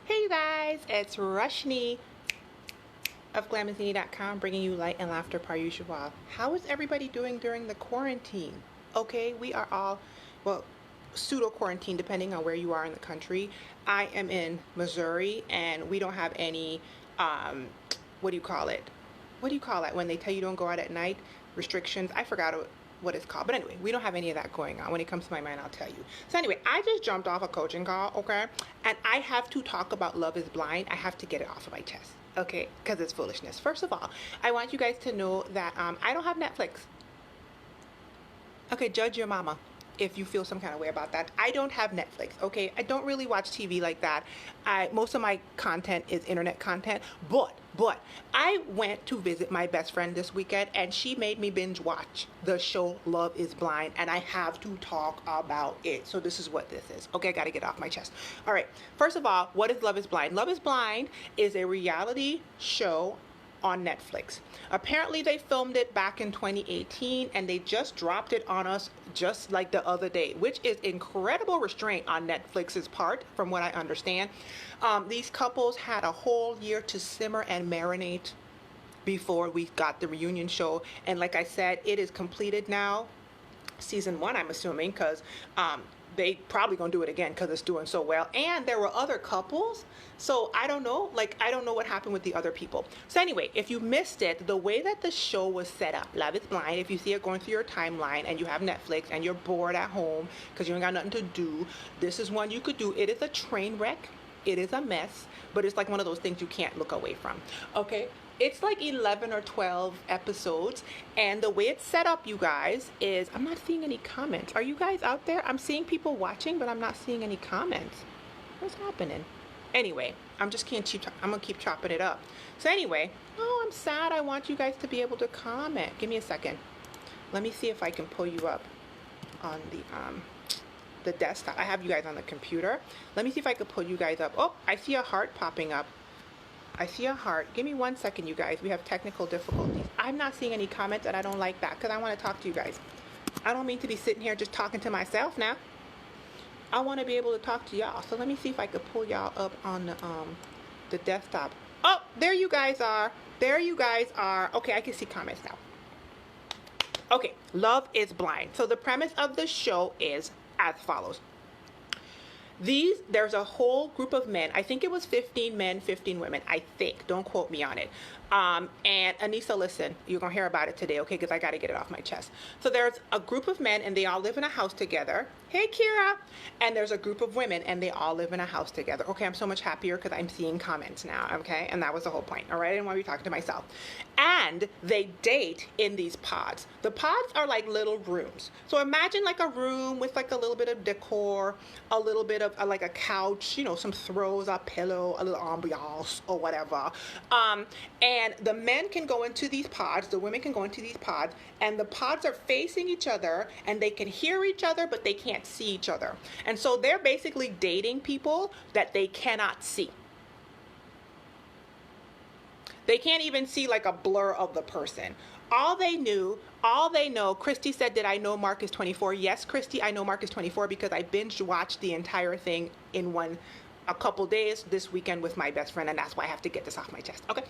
Hey you guys, it's Rushni of glamazini.com bringing you light and laughter per usual. How is everybody doing during the quarantine? Okay, we are all, well, pseudo quarantine depending on where you are in the country. I am in Missouri and we don't have any, what do you call it? What do you call it when they tell you don't go out at night? Restrictions. I forgot what it's called. But anyway, we don't have any of that going on. When it comes to my mind, I'll tell you. So anyway, I just jumped off a coaching call, okay? And I have to talk about Love is Blind. I have to get it off of my chest, okay? Because it's foolishness. First of all, I want you guys to know that I don't have Netflix. Okay, judge your mama if you feel some kind of way about that. I don't have Netflix, okay? I don't really watch TV like that. Most of my content is internet content, but I went to visit my best friend this weekend and she made me binge watch the show Love is Blind, and I have to talk about it. So this is what this is. Okay, I got to get off my chest. All right. First of all, what is Love is Blind? Love is Blind is a reality show on Netflix. Apparently they filmed it back in 2018 and they just dropped it on us just like the other day, which is incredible restraint on Netflix's part from what I understand. These couples had a whole year to simmer and marinate before we got the reunion show, and like I said, it is completed now. Season 1, I'm assuming, because they probably gonna do it again because it's doing so well. And there were other couples, so I don't know, I don't know what happened with the other people. So anyway, if you missed it, the way that the show was set up, Love is Blind, if you see it going through your timeline and you have Netflix and you're bored at home because you ain't got nothing to do, this is one you could do. It is a train wreck, it is a mess, but it's like one of those things you can't look away from. Okay, it's like 11 or 12 episodes, and the way it's set up, you guys, is I'm not seeing any comments. Are you guys out there? I'm seeing people watching, but I'm not seeing any comments. What's happening? Anyway, I'm gonna keep chopping it up. So anyway, oh, I'm sad. I want you guys to be able to comment. Give me a second. Let me see if I can pull you up on the desktop. I have you guys on the computer. Let me see if I can pull you guys up. Oh, I see a heart popping up. I see a heart. Give me 1 second, you guys. We have technical difficulties. I'm not seeing any comments, and I don't like that because I want to talk to you guys. I don't mean to be sitting here just talking to myself now. I want to be able to talk to y'all. So let me see if I could pull y'all up on the desktop. Oh, there you guys are. There you guys are. Okay, I can see comments now. Okay, Love is Blind. So the premise of the show is as follows. There's a whole group of men. I think it was 15 men, 15 women. I think. Don't quote me on it. And Anissa, listen, you're going to hear about it today, okay? Because I got to get it off my chest. So there's a group of men and they all live in a house together. Hey, Kira. And there's a group of women and they all live in a house together. Okay, I'm so much happier because I'm seeing comments now, okay? And that was the whole point, all right? I didn't want to be talking to myself. And they date in these pods. The pods are like little rooms. So imagine like a room with like a little bit of decor, a little bit of like a couch, you know, some throws, a pillow, a little ambiance or whatever. And the men can go into these pods, the women can go into these pods, and the pods are facing each other and they can hear each other, but they can't see each other. And so they're basically dating people that they cannot see. They can't even see like a blur of the person. All they know, Christy said, did I know Mark is 24? Yes, Christy, I know Mark is 24 because I binge watched the entire thing in a couple days this weekend with my best friend, and that's why I have to get this off my chest. Okay.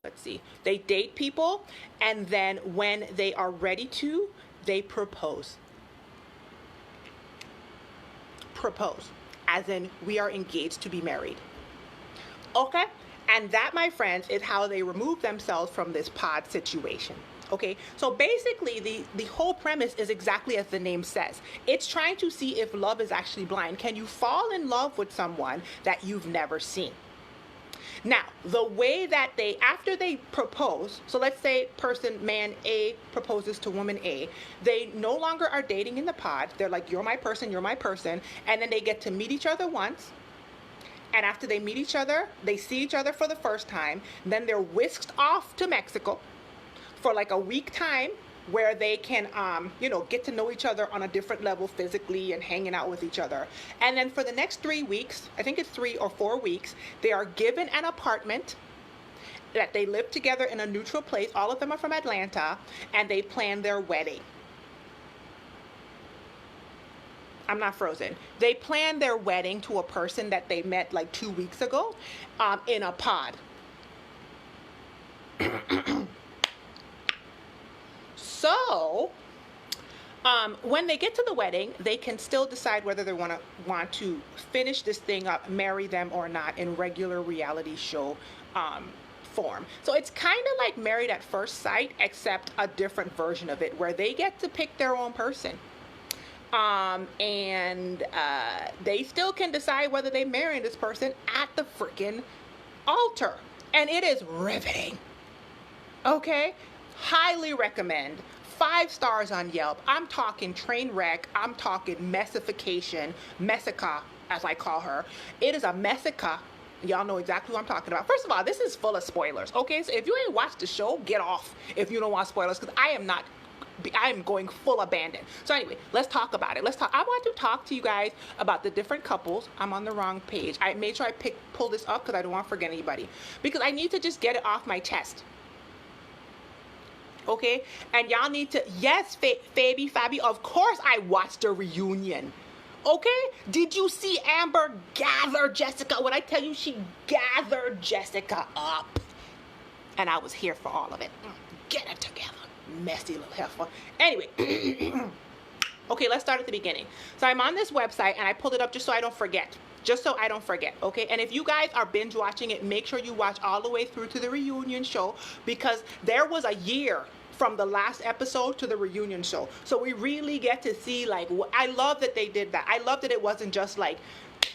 Let's see. They date people, and then when they are ready to, they propose. Propose. As in, we are engaged to be married. Okay? And that, my friends, is how they remove themselves from this pod situation. Okay, so basically the whole premise is exactly as the name says. It's trying to see if love is actually blind. Can you fall in love with someone that you've never seen? Now, the way that after they propose, so let's say man A proposes to woman A, they no longer are dating in the pod. They're like, you're my person, and then they get to meet each other once. And after they meet each other, they see each other for the first time, then they're whisked off to Mexico for like a week time where they can, get to know each other on a different level physically and hanging out with each other. And then for the next 3 weeks, I think it's 3 or 4 weeks, they are given an apartment that they live together in a neutral place. All of them are from Atlanta, and they plan their wedding. I'm not frozen. They planned their wedding to a person that they met like 2 weeks ago, in a pod. So, when they get to the wedding, they can still decide whether they want to finish this thing up, marry them or not, in regular reality show form. So it's kind of like Married at First Sight, except a different version of it, where they get to pick their own person. And they still can decide whether they marry this person at the freaking altar. And it is riveting. Okay? Highly recommend. 5 stars on Yelp. I'm talking train wreck. I'm talking messification. Messica, as I call her. It is a messica. Y'all know exactly what I'm talking about. First of all, this is full of spoilers. Okay? So if you ain't watched the show, get off if you don't want spoilers, because I am going full abandon. So anyway, let's talk about it. I want to talk to you guys about the different couples. I'm on the wrong page. I made sure I pull this up because I don't want to forget anybody. Because I need to just get it off my chest. Okay? And y'all need to, yes, Fabi, of course I watched the reunion. Okay? Did you see Amber gather Jessica? When I tell you she gathered Jessica up. And I was here for all of it. Get it together. Messy little heifer. Anyway, okay, let's start at the beginning. So I'm on this website and I pulled it up just so I don't forget. Okay? And if you guys are binge watching it, make sure you watch all the way through to the reunion show, because there was a year from the last episode to the reunion show. So we really get to see, like, I love that they did that. I love that it wasn't just like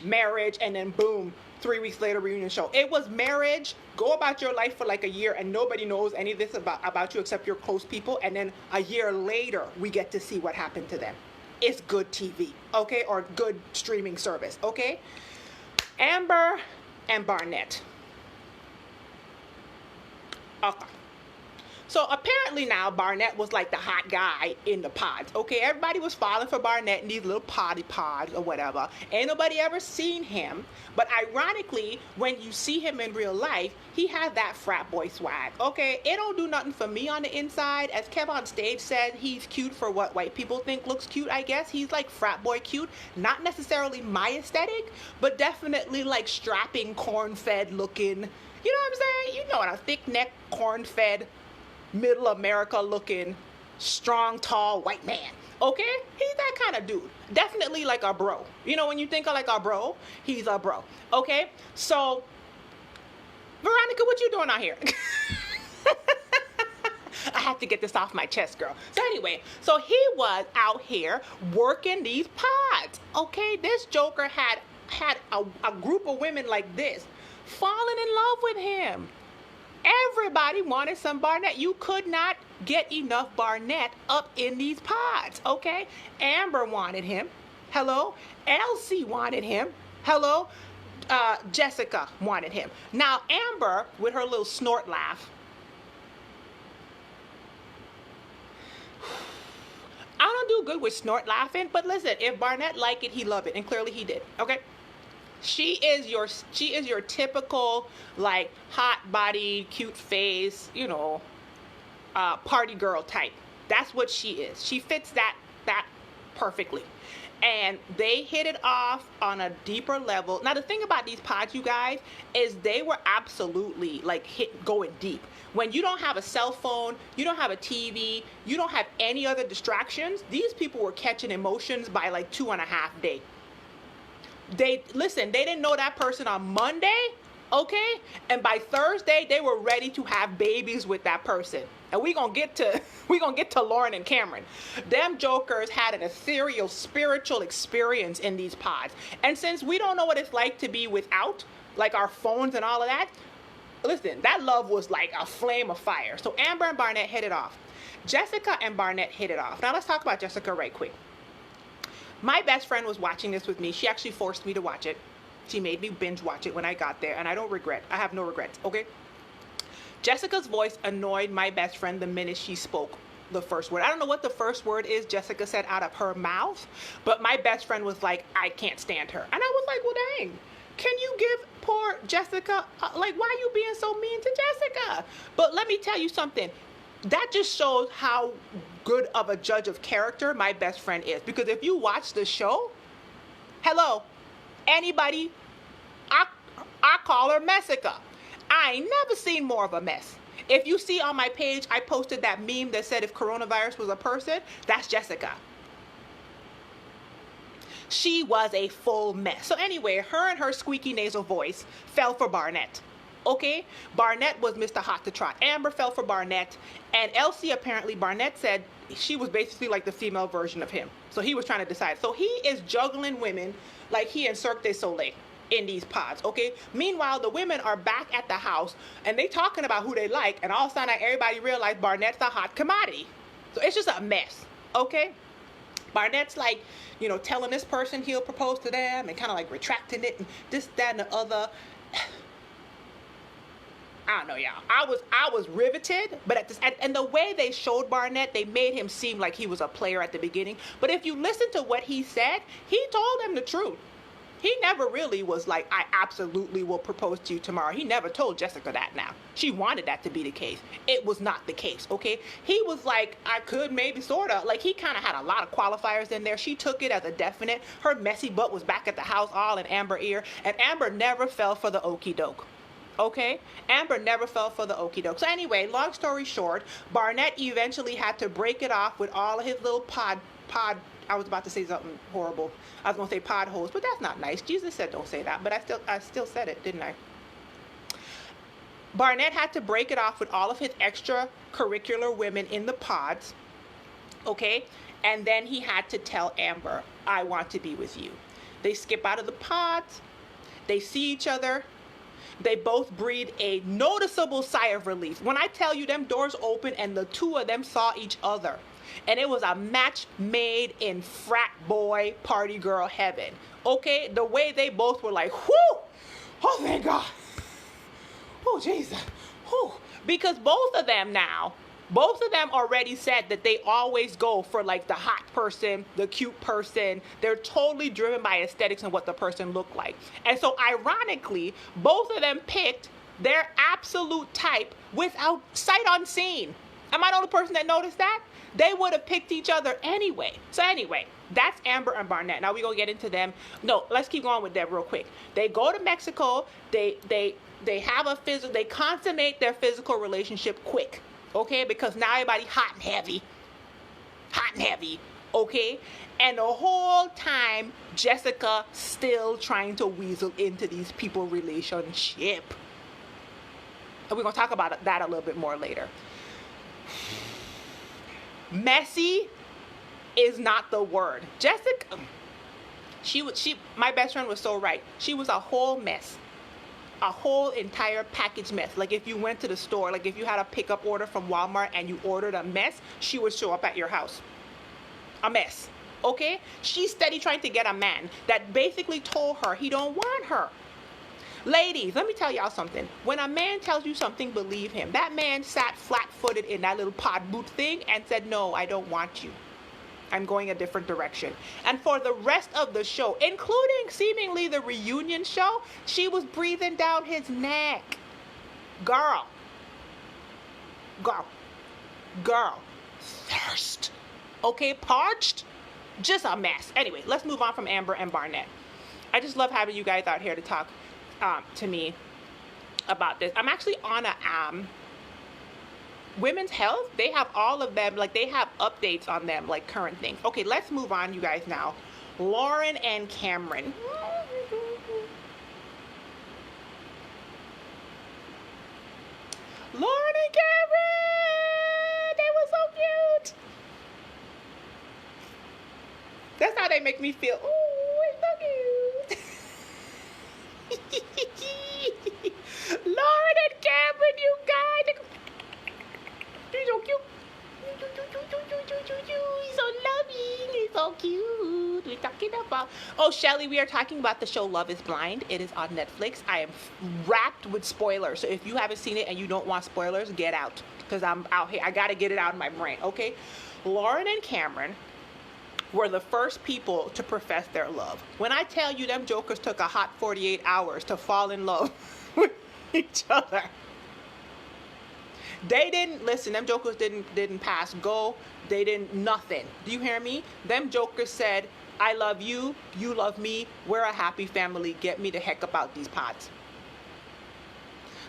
marriage and then boom, 3 weeks later reunion show. It was marriage, go about your life for like a year and nobody knows any of this about you except your close people, and then a year later we get to see what happened to them. It's good TV, okay? Or good streaming service, okay? Amber and Barnett. Okay. So apparently now Barnett was like the hot guy in the pods. Okay, everybody was falling for Barnett in these little potty pods or whatever. Ain't nobody ever seen him. But ironically, when you see him in real life, he has that frat boy swag. Okay, it don't do nothing for me on the inside. As Kev on stage said, he's cute for what white people think looks cute, I guess. He's like frat boy cute. Not necessarily my aesthetic, but definitely like strapping, corn-fed looking. You know what I'm saying? You know what, a thick neck, corn-fed, middle America looking, strong, tall, white man. Okay? He's that kind of dude. Definitely like a bro. You know, when you think of like a bro, he's a bro. Okay? So, Veronica, what you doing out here? I have to get this off my chest, girl. So anyway, so he was out here working these pods. Okay? This joker had a group of women like this falling in love with him. Everybody wanted some Barnett. You could not get enough Barnett up in these pods, okay? Amber wanted him. Hello? Elsie wanted him. Hello? Jessica wanted him. Now, Amber, with her little snort laugh, I don't do good with snort laughing, but listen, if Barnett liked it, he loved it, and clearly he did, okay? She is your typical, like, hot body, cute face, you know, party girl type. That's what she is. She fits that perfectly. And they hit it off on a deeper level. Now, the thing about these pods, you guys, is they were absolutely, like, going deep. When you don't have a cell phone, you don't have a TV, you don't have any other distractions, these people were catching emotions by, like, 2.5 days. They didn't know that person on Monday, okay? And by Thursday, they were ready to have babies with that person. And we gonna get to Lauren and Cameron. Them jokers had an ethereal, spiritual experience in these pods. And since we don't know what it's like to be without, like, our phones and all of that, listen, that love was like a flame of fire. So Amber and Barnett hit it off. Jessica and Barnett hit it off. Now let's talk about Jessica right quick. My best friend was watching this with me. She actually forced me to watch it. She made me binge watch it when I got there, and I have no regrets, okay? Jessica's voice annoyed my best friend the minute she spoke the first word. I don't know what the first word is Jessica said out of her mouth, but my best friend was like, I can't stand her. And I was like, well, dang, can you give poor Jessica, like, why are you being so mean to Jessica? But let me tell you something. That just shows how good of a judge of character my best friend is. Because if you watch the show, Hello, anybody? I I call her Messica. I ain't never seen more of a mess. If you see on my page, I posted that meme that said if coronavirus was a person, that's Jessica. She was a full mess. So anyway, her and her squeaky nasal voice fell for Barnett. Okay? Barnett was Mr. Hot to Trot. Amber fell for Barnett. And Elsie, apparently, Barnett said she was basically like the female version of him. So he was trying to decide. So he is juggling women like he in Cirque du Soleil in these pods, okay? Meanwhile, the women are back at the house and they talking about who they like, and all of a sudden everybody realized Barnett's a hot commodity. So it's just a mess, okay? Barnett's like, you know, telling this person he'll propose to them and kind of like retracting it and this, that, and the other. I don't know, y'all. I was riveted, but and the way they showed Barnett, they made him seem like he was a player at the beginning. But if you listen to what he said, he told them the truth. He never really was like, I absolutely will propose to you tomorrow. He never told Jessica that now. She wanted that to be the case. It was not the case, okay? He was like, I could, maybe, sort of. Like, he kind of had a lot of qualifiers in there. She took it as a definite. Her messy butt was back at the house all in Amber ear. And Amber never fell for the okie doke. Okay? Amber never fell for the okie doke. So anyway, long story short, Barnett eventually had to break it off with all of his little pod, I was about to say something horrible. I was going to say pod holes, but that's not nice. Jesus said don't say that, but I still said it, didn't I? Barnett had to break it off with all of his extracurricular women in the pods, okay? And then he had to tell Amber, I want to be with you. They skip out of the pods. They see each other. They both breathe a noticeable sigh of relief. When I tell you them doors open and the two of them saw each other, and it was a match made in frat boy party girl heaven. Okay? The way they both were like, whoo! Oh, thank God. Oh, Jesus. Whoo. Because both of them already said that they always go for like the hot person, the cute person. They're totally driven by aesthetics and what the person looked like. And so ironically, both of them picked their absolute type without sight unseen. Am I the only person that noticed that? They would have picked each other anyway. So anyway, that's Amber and Barnett. Now we're going to get into them. No, let's keep going with them real quick. They go to Mexico. They have they consummate their physical relationship quick. Okay? Because now everybody hot and heavy. Hot and heavy. Okay? And the whole time, Jessica still trying to weasel into these people relationship. And we're going to talk about that a little bit more later. Messy is not the word. Jessica, my best friend was so right. She was a whole mess. A whole entire package mess. Like if you went to the store, like if you had a pickup order from Walmart and you ordered a mess, she would show up at your house. A mess. Okay? She's steady trying to get a man that basically told her he don't want her. Ladies, let me tell y'all something. When a man tells you something, believe him. That man sat flat-footed in that little pod boot thing and said, no, I don't want you. I'm going a different direction. And for the rest of the show, including seemingly the reunion show, she was breathing down his neck. Girl. Thirst. Okay, parched? Just a mess. Anyway, let's move on from Amber and Barnett. I just love having you guys out here to talk to me about this. I'm actually on a women's health. They have all of them, like they have updates on them, like current things. Okay, let's move on, you guys, now. Lauren and Cameron. Lauren and Cameron! They were so cute! That's how they make me feel. Ooh, it's so cute! Lauren and Cameron, you guys! He's so cute. He's so loving. He's so cute. We're talking about... Oh, Shelly, we are talking about the show Love is Blind. It is on Netflix. I am wrapped with spoilers. So if you haven't seen it and you don't want spoilers, get out. Because I'm out here. I got to get it out of my brain, okay? Lauren and Cameron were the first people to profess their love. When I tell you them jokers took a hot 48 hours to fall in love with each other. They didn't listen. Them jokers didn't pass go. They didn't nothing. Do you hear me? Them jokers said, I love you. You love me. We're a happy family. Get me the heck about these pods.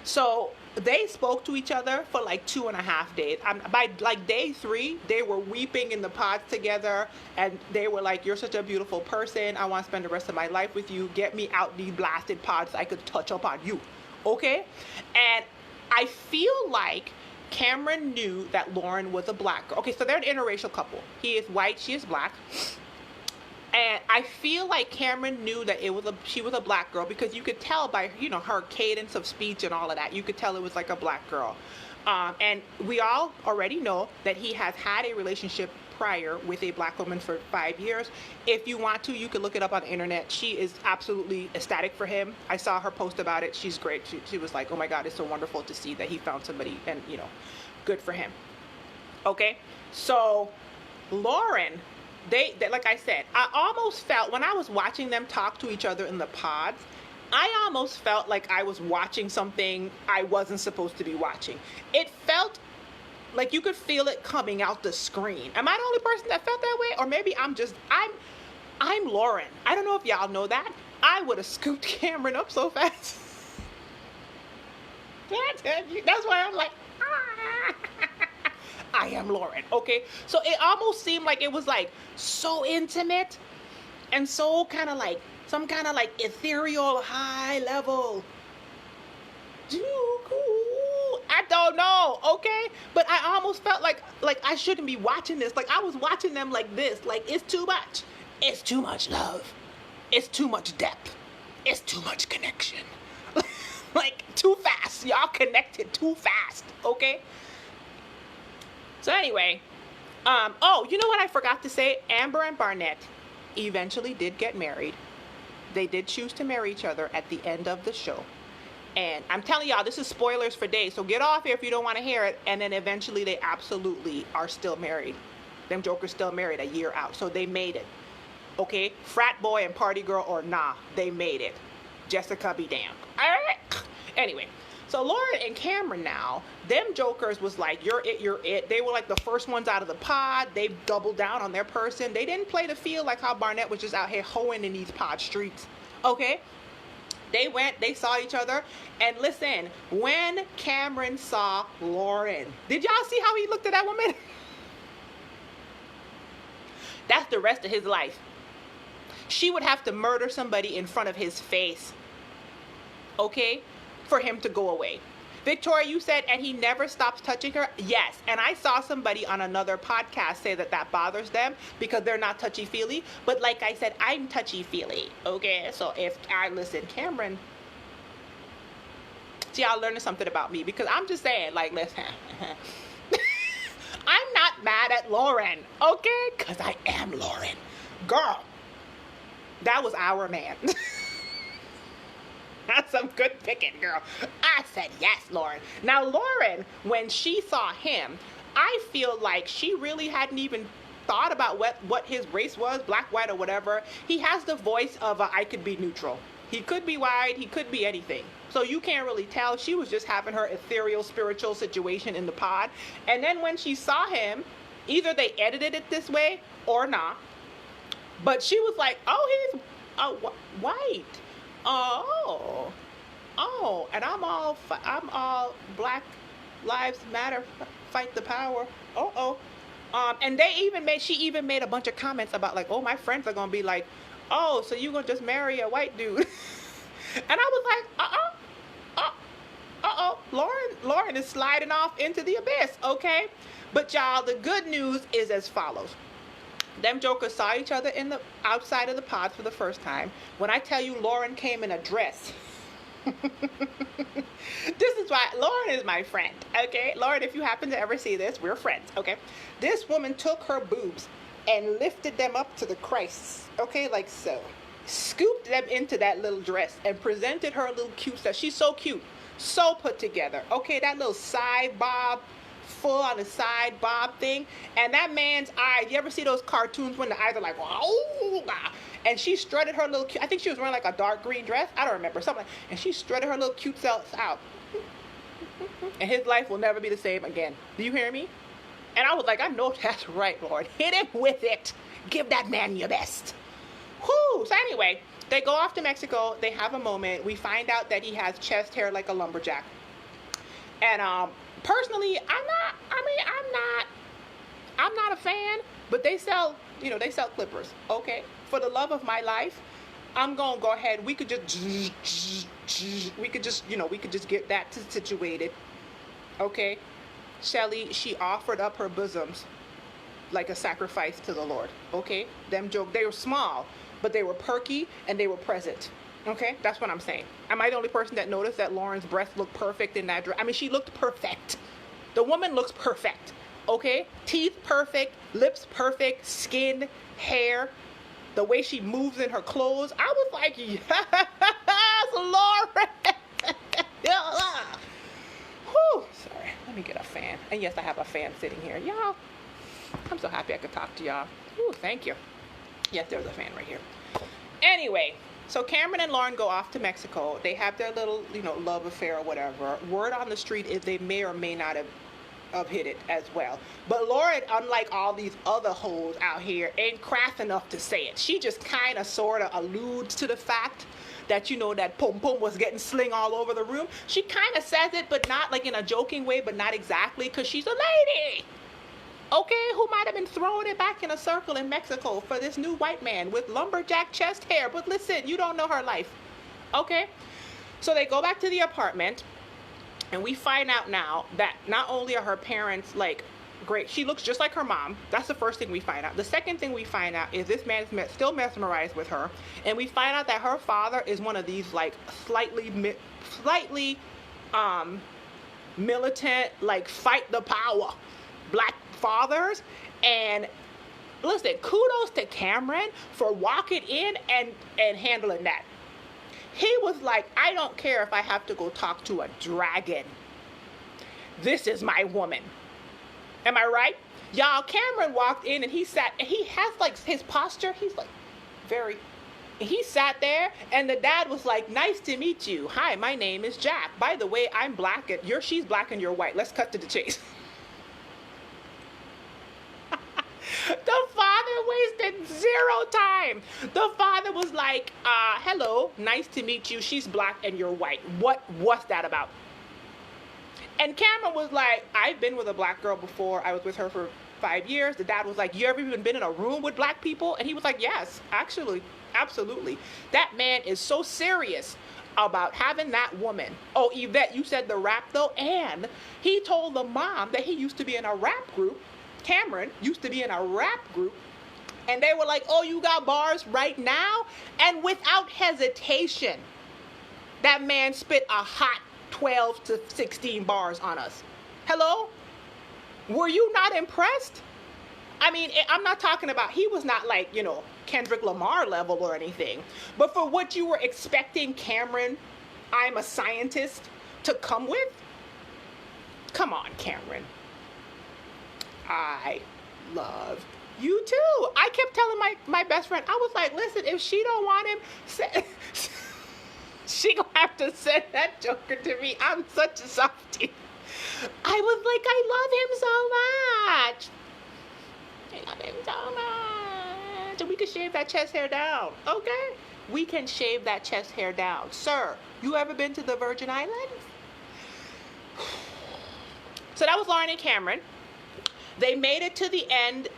So they spoke to each other for like 2.5 days. By like day 3, they were weeping in the pods together, and they were like, "You're such a beautiful person. I want to spend the rest of my life with you. Get me out these blasted pods so I could touch upon you." Okay? And I feel like Cameron knew that Lauren was a black girl. Okay, so they're an interracial couple. He is white, she is black. And I feel like Cameron knew that she was a black girl, because you could tell by, her cadence of speech and all of that. You could tell it was like a black girl. And we all already know that he has had a relationship prior with a black woman for 5 years. If you want to, you can look it up on the internet. She is absolutely ecstatic for him. I saw her post about it. She's great. She was like, "Oh my God, it's so wonderful to see that he found somebody, and, good for him." Okay, so Lauren, they like I said, I almost felt when I was watching them talk to each other in the pods, I almost felt like I was watching something I wasn't supposed to be watching. It felt like you could feel it coming out the screen. Am I the only person that felt that way? Or maybe I'm Lauren. I don't know if y'all know that. I would have scooped Cameron up so fast. That's why I'm like, I am Lauren. Okay, so it almost seemed like it was like so intimate and so kind of like some kind of like ethereal high level. I don't know, okay, but I almost felt like I shouldn't be watching this. Like I was watching them like this. Like it's too much. It's too much love. It's too much depth. It's too much connection. Like too fast. Y'all connected too fast. Okay. So anyway, oh, you know what I forgot to say? Amber and Barnett eventually did get married. They did choose to marry each other at the end of the show. And I'm telling y'all, this is spoilers for days, so get off here if you don't want to hear it. And then eventually they absolutely are still married. Them jokers still married a year out, so they made it. Okay, frat boy and party girl or nah, they made it. Jessica be damned. All right. Anyway, so Lauren and Cameron now, them jokers was like, "You're it, you're it." They were like the first ones out of the pod. They doubled down on their person. They didn't play the field like how Barnett was just out here hoeing in these pod streets. Okay. They saw each other, and listen, when Cameron saw Lauren, did y'all see how he looked at that woman? That's the rest of his life. She would have to murder somebody in front of his face, okay, for him to go away. Victoria, you said, and he never stops touching her. Yes, and I saw somebody on another podcast say that bothers them because they're not touchy-feely. But like I said, I'm touchy-feely, okay? So if I listen, Cameron, see, y'all learning something about me, because I'm just saying, like, listen, I'm not mad at Lauren, okay? Because I am Lauren. Girl, that was our man. That's some good picking, girl. I said yes, Lauren. Now, Lauren, when she saw him, I feel like she really hadn't even thought about what his race was, black, white, or whatever. He has the voice of I could be neutral. He could be white. He could be anything. So you can't really tell. She was just having her ethereal, spiritual situation in the pod. And then when she saw him, either they edited it this way or not. But she was like, "Oh, he's white. Oh, and I'm all Black Lives Matter, fight the power. And she even made a bunch of comments about like, oh, my friends are gonna be like, oh, so you gonna just marry a white dude? And I was like, Lauren is sliding off into the abyss, okay? But y'all, the good news is as follows. Them jokers saw each other outside of the pod for the first time. When I tell you Lauren came in a dress. This is why Lauren is my friend, okay? Lauren, if you happen to ever see this, we're friends, okay? This woman took her boobs and lifted them up to the Christ, okay, like so. Scooped them into that little dress and presented her little cute stuff. She's so cute, so put together, okay? That little side bob, full on the side bob thing, and that man's eyes, you ever see those cartoons when the eyes are like, oh, and she strutted her little cute, I think she was wearing like a dark green dress, I don't remember, something, and she strutted her little cute self out, and his life will never be the same again. Do you hear me? And I was like, I know that's right, Lord. Hit him with it. Give that man your best. Whew. So anyway, they go off to Mexico. They have a moment. We find out that he has chest hair like a lumberjack. And personally, I'm not a fan. But they sell, they sell clippers. Okay. For the love of my life, I'm gonna go ahead. We could just get that situated. Okay. Shelly, she offered up her bosoms like a sacrifice to the Lord. Okay. They were small, but they were perky and they were present. Okay. That's what I'm saying. Am I the only person that noticed that Lauren's breasts looked perfect in that dress? I mean, she looked perfect. The woman looks perfect. Okay. Teeth perfect, lips perfect, skin, hair, the way she moves in her clothes. I was like, yes, Lauren. Whew. Sorry. Let me get a fan. And yes, I have a fan sitting here. Y'all, I'm so happy I could talk to y'all. Ooh, thank you. Yes, there's a fan right here. Anyway, so Cameron and Lauren go off to Mexico. They have their little, love affair or whatever. Word on the street is they may or may not have hit it as well. But Lauren, unlike all these other hoes out here, ain't crass enough to say it. She just kind of sort of alludes to the fact that, that pum-pum was getting sling all over the room. She kind of says it, but not like in a joking way, but not exactly, because she's a lady. Okay, who might have been throwing it back in a circle in Mexico for this new white man with lumberjack chest hair. But listen, you don't know her life. Okay? So they go back to the apartment, and we find out now that not only are her parents, great, she looks just like her mom. That's the first thing we find out. The second thing we find out is this man is still mesmerized with her. And we find out that her father is one of these, slightly militant, fight the power black fathers. And listen, kudos to Cameron for walking in and handling that. He was like, I don't care if I have to go talk to a dragon. This is my woman. Am I right? Y'all, Cameron walked in and he sat, and he has his posture, he's he sat there and the dad was like, nice to meet you. Hi, my name is Jack. By the way, I'm black and she's black and you're white. Let's cut to the chase. The father wasted zero time. The father was like, hello, nice to meet you. She's black and you're white. What's that about? And Cameron was like, I've been with a black girl before. I was with her for 5 years. The dad was like, you ever even been in a room with black people? And he was like, yes, actually, absolutely. That man is so serious about having that woman. Oh, Yvette, you said the rap though? And he told the mom that he used to be in a rap group. Cameron used to be in a rap group, and they were like, oh, you got bars right now? And without hesitation, that man spit a hot 12 to 16 bars on us. Hello? Were you not impressed? I mean, I'm not talking about, he was not Kendrick Lamar level or anything, but for what you were expecting Cameron, I'm a scientist, to come with? Come on, Cameron. I love you too. I kept telling my best friend, I was like, listen, if she don't want him, she gonna have to send that joker to me. I'm such a softie. I was like, I love him so much. I love him so much. And we can shave that chest hair down. Okay? We can shave that chest hair down. Sir, you ever been to the Virgin Islands? So that was Lauren and Cameron. They made it to the end.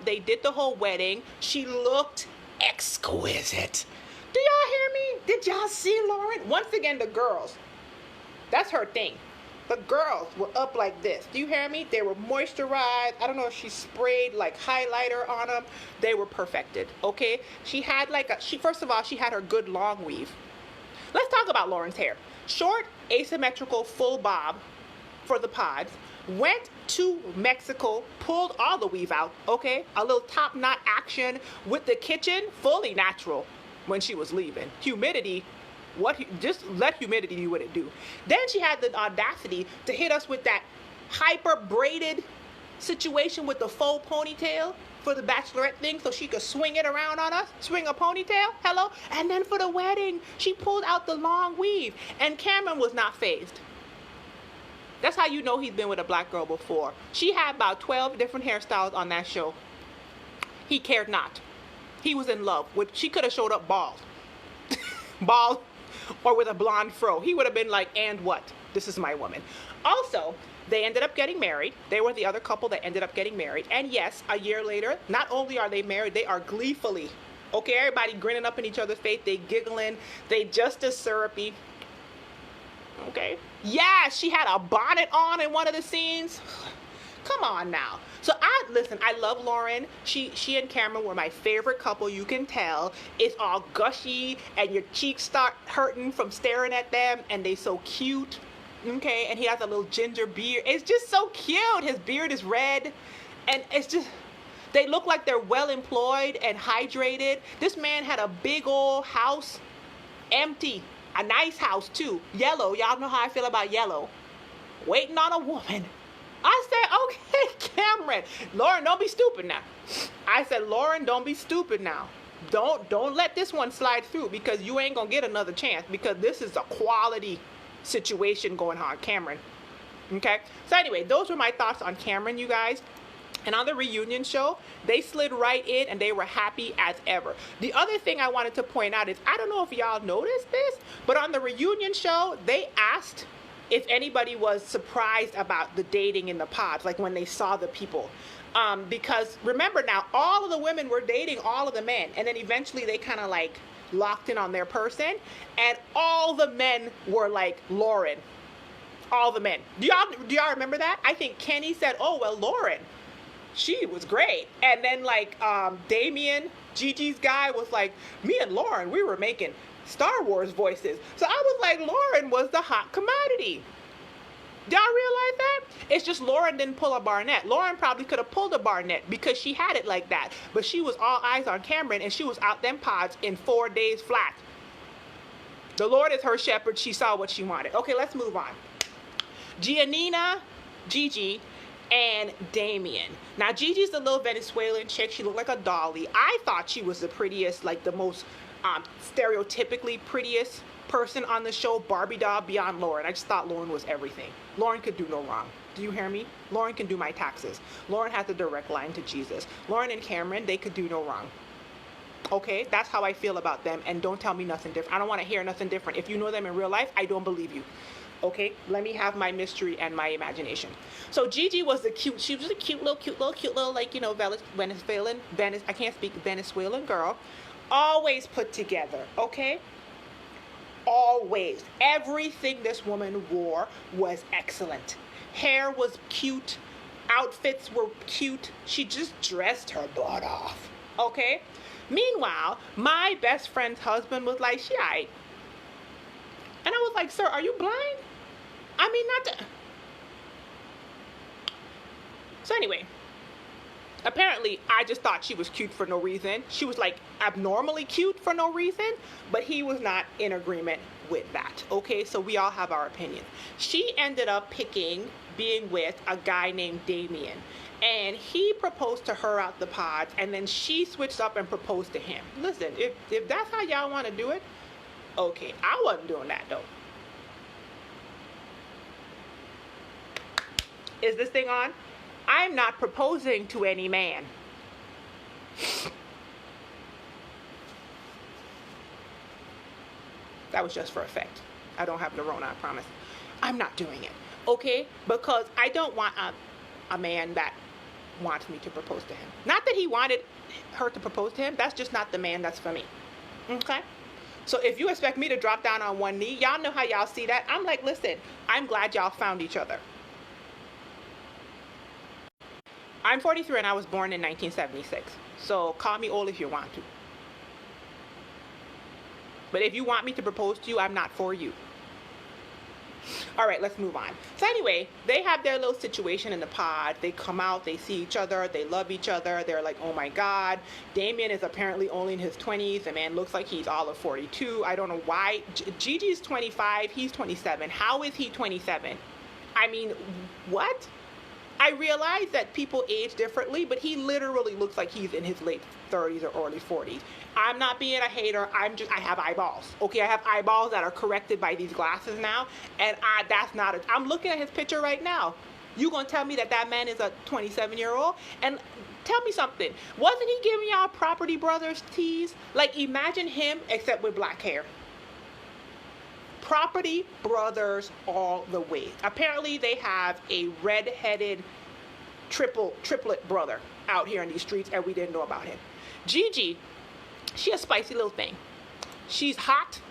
They did the whole wedding. She looked exquisite. Do y'all hear me? Did y'all see Lauren? Once again, the girls. That's her thing. The girls were up like this. Do you hear me? They were moisturized. I don't know if she sprayed highlighter on them. They were perfected. Okay? She had first of all, she had her good long weave. Let's talk about Lauren's hair. Short, asymmetrical, full bob for the pods. Went to Mexico, pulled all the weave out, okay? A little top knot action with the kitchen, fully natural when she was leaving. Humidity, just let humidity do what it do. Then she had the audacity to hit us with that hyper braided situation with the faux ponytail for the bachelorette thing so she could swing it around on us, swing a ponytail, hello? And then for the wedding, she pulled out the long weave, and Cameron was not fazed. That's how you know he's been with a black girl before. She had about 12 different hairstyles on that show. He cared not. He was in love with, she could have showed up bald. Bald or with a blonde fro. He would have been like, and what? This is my woman. Also, they ended up getting married. They were the other couple that ended up getting married. And yes, a year later, not only are they married, they are gleefully, okay, everybody grinning up in each other's face. They giggling. They just as syrupy. Okay. Yeah, she had a bonnet on in one of the scenes. Come on now. So listen, I love Lauren. She and Cameron were my favorite couple. You can tell. It's all gushy and your cheeks start hurting from staring at them, and they so cute. Okay, and he has a little ginger beard. It's just so cute. His beard is red, and it's just, they look like they're well employed and hydrated. This man had a big old house, empty, a nice house too, yellow. Y'all know how I feel about yellow. Waiting on a woman. I said, okay, Cameron. Lauren, don't be stupid now. I said, Lauren, don't be stupid now. Don't let this one slide through, because you ain't gonna get another chance, because this is a quality situation going on, Cameron. Okay? So anyway, those were my thoughts on Cameron, you guys. And on the reunion show, they slid right in and they were happy as ever. The other thing I wanted to point out is, I don't know if y'all noticed this, but on the reunion show, they asked if anybody was surprised about the dating in the pods, like when they saw the people. Because remember now, all of the women were dating all of the men, and then eventually they kind of like locked in on their person, and all the men were like Lauren. All the men. Do y'all remember that? I think Kenny said, oh, well, Lauren, she was great. And then like Damien, Gigi's guy, was like, me and Lauren, we were making Star Wars voices. So I was like, Lauren was the hot commodity. Y'all realize that? It's just Lauren didn't pull a Barnett. Lauren probably could have pulled a Barnett because she had it like that. But she was all eyes on Cameron, and she was out them pods in 4 days flat. The Lord is her shepherd. She saw what she wanted. Okay, let's move on. Giannina, Gigi, and Damien. Now, Gigi's the little Venezuelan chick. She looked like a dolly. I thought she was the prettiest, like the most stereotypically prettiest person on the show, Barbie doll, beyond Lauren. I just thought Lauren was everything. Lauren could do no wrong. Do you hear me? Lauren can do my taxes. Lauren has a direct line to Jesus. Lauren and Cameron, they could do no wrong. Okay, that's how I feel about them, and don't tell me nothing different. I don't want to hear nothing different. If you know them in real life, I don't believe you. Okay, let me have my mystery and my imagination. So Gigi was she was a cute little, like, you know, Venezuelan girl, always put together, okay? Always. Everything this woman wore was excellent. Hair was cute. Outfits were cute. She just dressed her butt off, okay? Meanwhile, my best friend's husband was like, she aight. And I was like, sir, are you blind? I mean, not to... So anyway, apparently I just thought she was cute for no reason. She was like abnormally cute for no reason, but he was not in agreement with that. Okay, so we all have our opinion. She ended up being with a guy named Damien, and he proposed to her out the pods, and then she switched up and proposed to him. Listen, if that's how y'all want to do it, okay, I wasn't doing that though. Is this thing on? I'm not proposing to any man. That was just for effect. I don't have the Rona, I promise. I'm not doing it, okay? Because I don't want a man that wants me to propose to him. Not that he wanted her to propose to him. That's just not the man that's for me, okay? So if you expect me to drop down on one knee, y'all know how y'all see that. I'm like, listen, I'm glad y'all found each other. I'm 43 and I was born in 1976. So call me old if you want to. But if you want me to propose to you, I'm not for you. All right, let's move on. So anyway, they have their little situation in the pod. They come out, they see each other, they love each other. They're like, oh my God. Damien is apparently only in his 20s. The man looks like he's all of 42. I don't know why. Gigi's 25, he's 27. How is he 27? I mean, what? I realize that people age differently, but he literally looks like he's in his late 30s or early 40s. I'm not being a hater. I have eyeballs. Okay, I have eyeballs that are corrected by these glasses now, and I'm looking at his picture right now. You gonna tell me that man is a 27-year-old? And tell me something. Wasn't he giving y'all Property Brothers tease? Like, imagine him except with black hair. Property Brothers all the way. Apparently, they have a red-headed triplet brother out here in these streets, and we didn't know about him. Gigi, she a spicy little thing. She's hot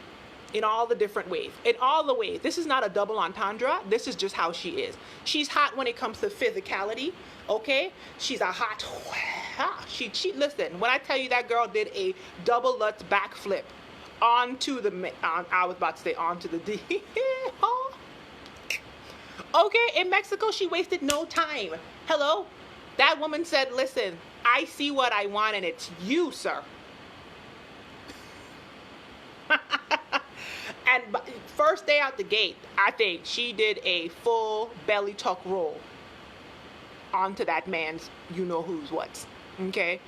in all the different ways. In all the ways. This is not a double entendre. This is just how she is. She's hot when it comes to physicality. Okay? She's a hot. She listen, when I tell you that girl did a double Lutz backflip onto the, I was about to say onto the D. Okay, in Mexico, she wasted no time. Hello? That woman said, listen, I see what I want, and it's you, sir. And first day out the gate, I think she did a full belly tuck roll onto that man's you-know-who's what's. Okay?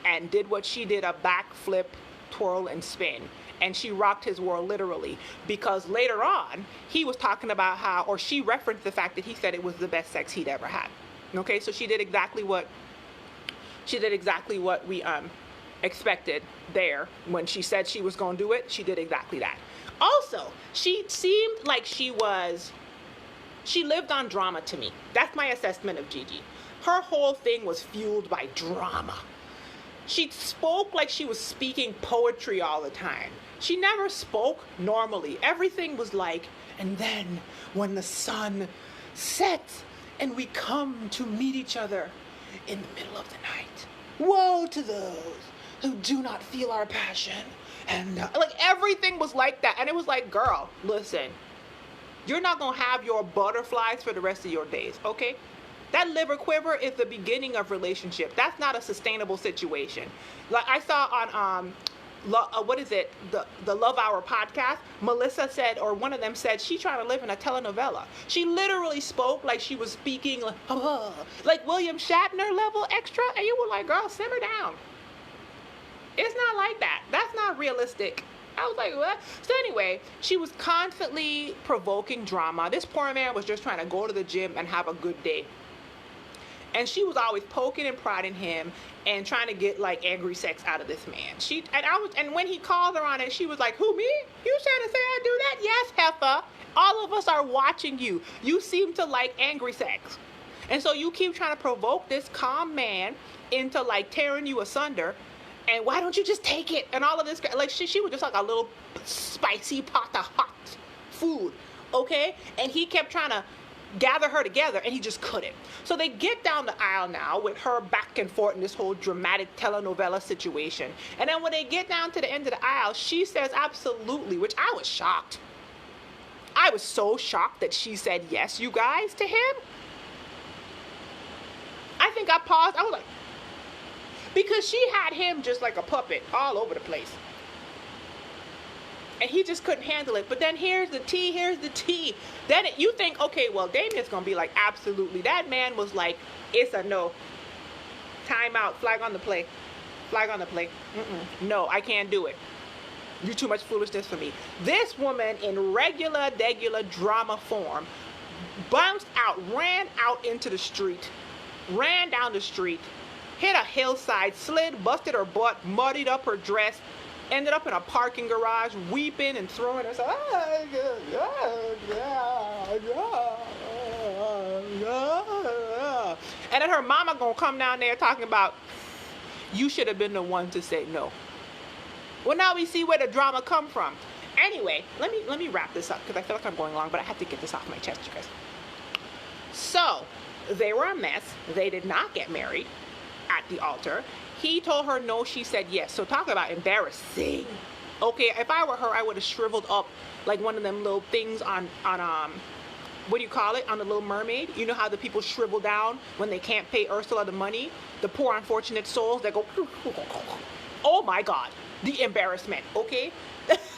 And did what she did, a backflip, twirl, and spin. And she rocked his world literally, because later on he was talking about how, or she referenced the fact that he said it was the best sex he'd ever had. Okay, so she did exactly what we expected there. When she said she was going to do it, she did exactly that. Also, she seemed like she lived on drama to me. That's my assessment of Gigi. Her whole thing was fueled by drama. She spoke like she was speaking poetry all the time. She never spoke normally. Everything was like, and then when the sun sets and we come to meet each other in the middle of the night, woe to those who do not feel our passion. And like everything was like that. And it was like, girl, listen, you're not going to have your butterflies for the rest of your days, okay? That liver quiver is the beginning of relationship. That's not a sustainable situation. Like I saw on the Love Hour podcast, Melissa said, or one of them said, she's trying to live in a telenovela. She literally spoke like she was speaking like William Shatner level extra, and you were like, girl, simmer down. It's not like that. That's not realistic. I was like, what? So anyway, she was constantly provoking drama. This poor man was just trying to go to the gym and have a good day. And she was always poking and prodding him and trying to get like angry sex out of this man. And when he called her on it, she was like, who, me? You trying to say I do that? Yes, heifer. All of us are watching you. You seem to like angry sex. And so you keep trying to provoke this calm man into like tearing you asunder. And why don't you just take it? And all of this, like she was just like a little spicy pot of hot food, okay? And he kept trying to gather her together, and he just couldn't. So they get down the aisle now with her back and forth in this whole dramatic telenovela situation. And then when they get down to the end of the aisle, she says absolutely, which I was shocked. I was so shocked that she said yes, you guys, to him. I think I paused. I was like, because she had him just like a puppet all over the place. And he just couldn't handle it. But then here's the tea. Then you think, okay, well, Damien's going to be like, absolutely. That man was like, it's a no. Time out. Flag on the play. No, I can't do it. You're too much foolishness for me. This woman in regular drama form bounced out, ran out into the street, ran down the street, hit a hillside, slid, busted her butt, muddied up her dress, ended up in a parking garage, weeping and throwing herself. And then her mama gonna come down there talking about, you should have been the one to say no. Well, now we see where the drama come from. Anyway, let me wrap this up because I feel like I'm going long, but I have to get this off my chest, you guys. So they were a mess. They did not get married at the altar. He told her no, she said yes. So talk about embarrassing. Okay, if I were her, I would have shriveled up like one of them little things on what do you call it? On the Little Mermaid. You know how the people shrivel down when they can't pay Ursula the money? The poor unfortunate souls that go, oh my God, the embarrassment, okay?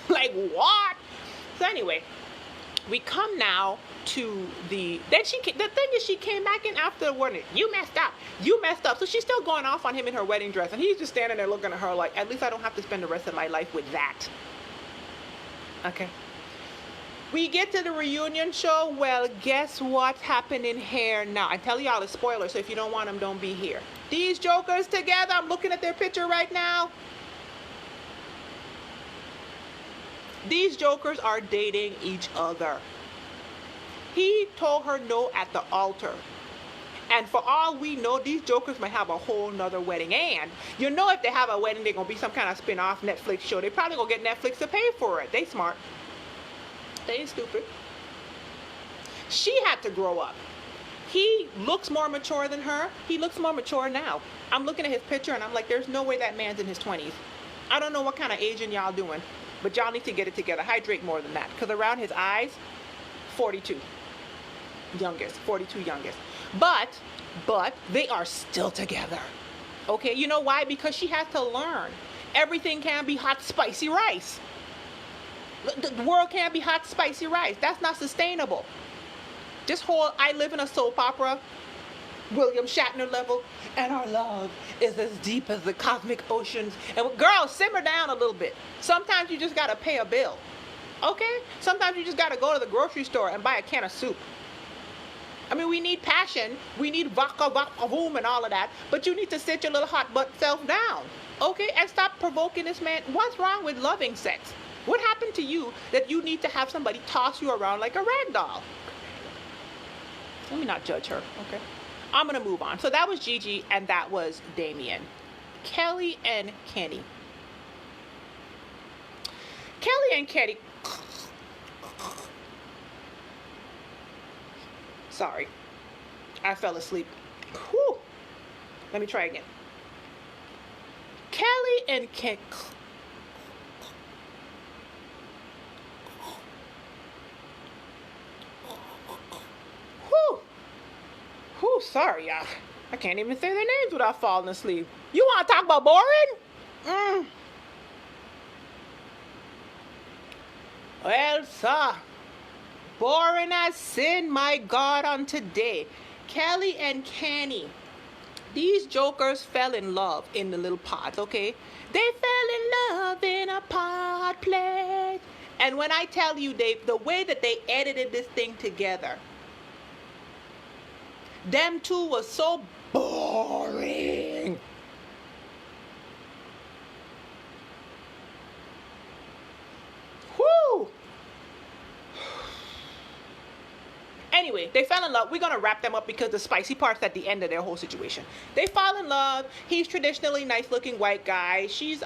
Like what? So anyway, we come now to the thing is she came back in after the wedding. You messed up. So she's still going off on him in her wedding dress, and he's just standing there looking at her like, at least I don't have to spend the rest of my life with that. Okay. We get to the reunion show. Well, guess what's happening here now? I tell y'all it's spoilers, so if you don't want them, don't be here. These jokers together, I'm looking at their picture right now. These jokers are dating each other. He told her no at the altar. And for all we know, these jokers might have a whole nother wedding. And you know if they have a wedding, they're going to be some kind of spin-off Netflix show. They probably going to get Netflix to pay for it. They smart. They ain't stupid. She had to grow up. He looks more mature than her. He looks more mature now. I'm looking at his picture and I'm like, there's no way that man's in his 20s. I don't know what kind of aging y'all doing, but y'all need to get it together. Hydrate more than that. Because around his eyes, 42. Youngest. 42 youngest. But they are still together. Okay, you know why? Because she has to learn. Everything can't be hot, spicy rice. The world can't be hot, spicy rice. That's not sustainable. This whole I live in a soap opera, William Shatner level, and our love is as deep as the cosmic oceans. And girls, simmer down a little bit. Sometimes you just got to pay a bill. Okay? Sometimes you just got to go to the grocery store and buy a can of soup. I mean, we need passion. We need vodka, boom, and all of that. But you need to sit your little hot butt self down. Okay? And stop provoking this man. What's wrong with loving sex? What happened to you that you need to have somebody toss you around like a rag doll? Let me not judge her. Okay? I'm going to move on. So that was Gigi and that was Damien. Kelly and Kenny. Kelly and Kenny. Sorry. I fell asleep. Whew. Let me try again. Kelly and Kenny. Whew, sorry, y'all. I can't even say their names without falling asleep. You want to talk about boring? Well, sir, boring as sin, my God, on today. Kelly and Kenny. These jokers fell in love in the little pods, okay? They fell in love in a pod play. And when I tell you, the way that they edited this thing together, them two was so boring. Whoo! Anyway, they fell in love. We're going to wrap them up because the spicy part's at the end of their whole situation. They fall in love. He's traditionally nice-looking white guy. She's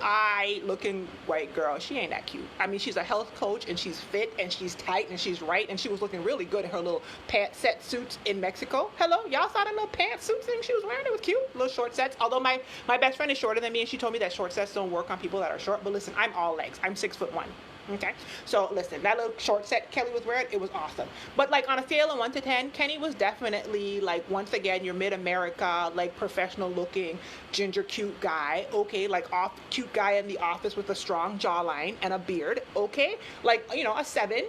looking white girl. She ain't that cute. I mean, she's a health coach, and she's fit, and she's tight, and she's right, and she was looking really good in her little pant set suits in Mexico. Hello? Y'all saw that little pantsuit thing she was wearing? It was cute. Little short sets. Although my best friend is shorter than me, and she told me that short sets don't work on people that are short. But listen, I'm all legs. I'm 6'1". Okay, so listen, that little short set Kelly was wearing, it was awesome. But like on a scale of 1 to 10, Kenny was definitely like, once again, your mid-America, like professional looking, ginger cute guy. Okay, like cute guy in the office with a strong jawline and a beard. Okay, like, you know, a seven.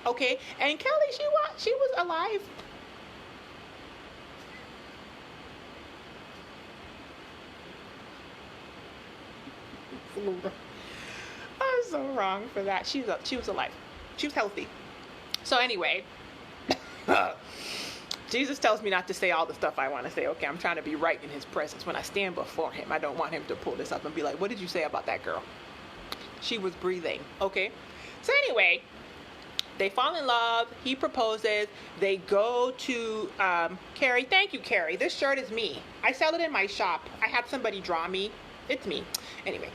Okay, and Kelly, she was alive. I'm so wrong for that. She was alive. She was healthy. So anyway, Jesus tells me not to say all the stuff I want to say. Okay, I'm trying to be right in his presence when I stand before him. I don't want him to pull this up and be like, what did you say about that girl? She was breathing. Okay. So anyway, they fall in love. He proposes. They go to Carrie. Thank you, Carrie. This shirt is me. I sell it in my shop. I had somebody draw me. It's me. Anyway.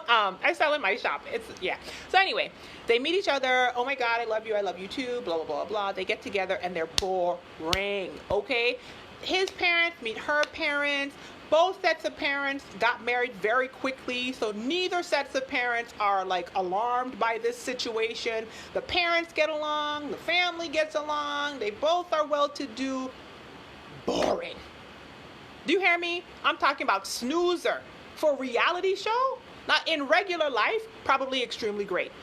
I sell in my shop. Yeah. So anyway, they meet each other. Oh my God, I love you too. Blah, blah, blah, blah. They get together and they're boring. Okay. His parents meet her parents. Both sets of parents got married very quickly. So neither sets of parents are like alarmed by this situation. The parents get along. The family gets along. They both are well-to-do. Boring. Do you hear me? I'm talking about snoozer. For a reality show? Not in regular life, probably extremely great.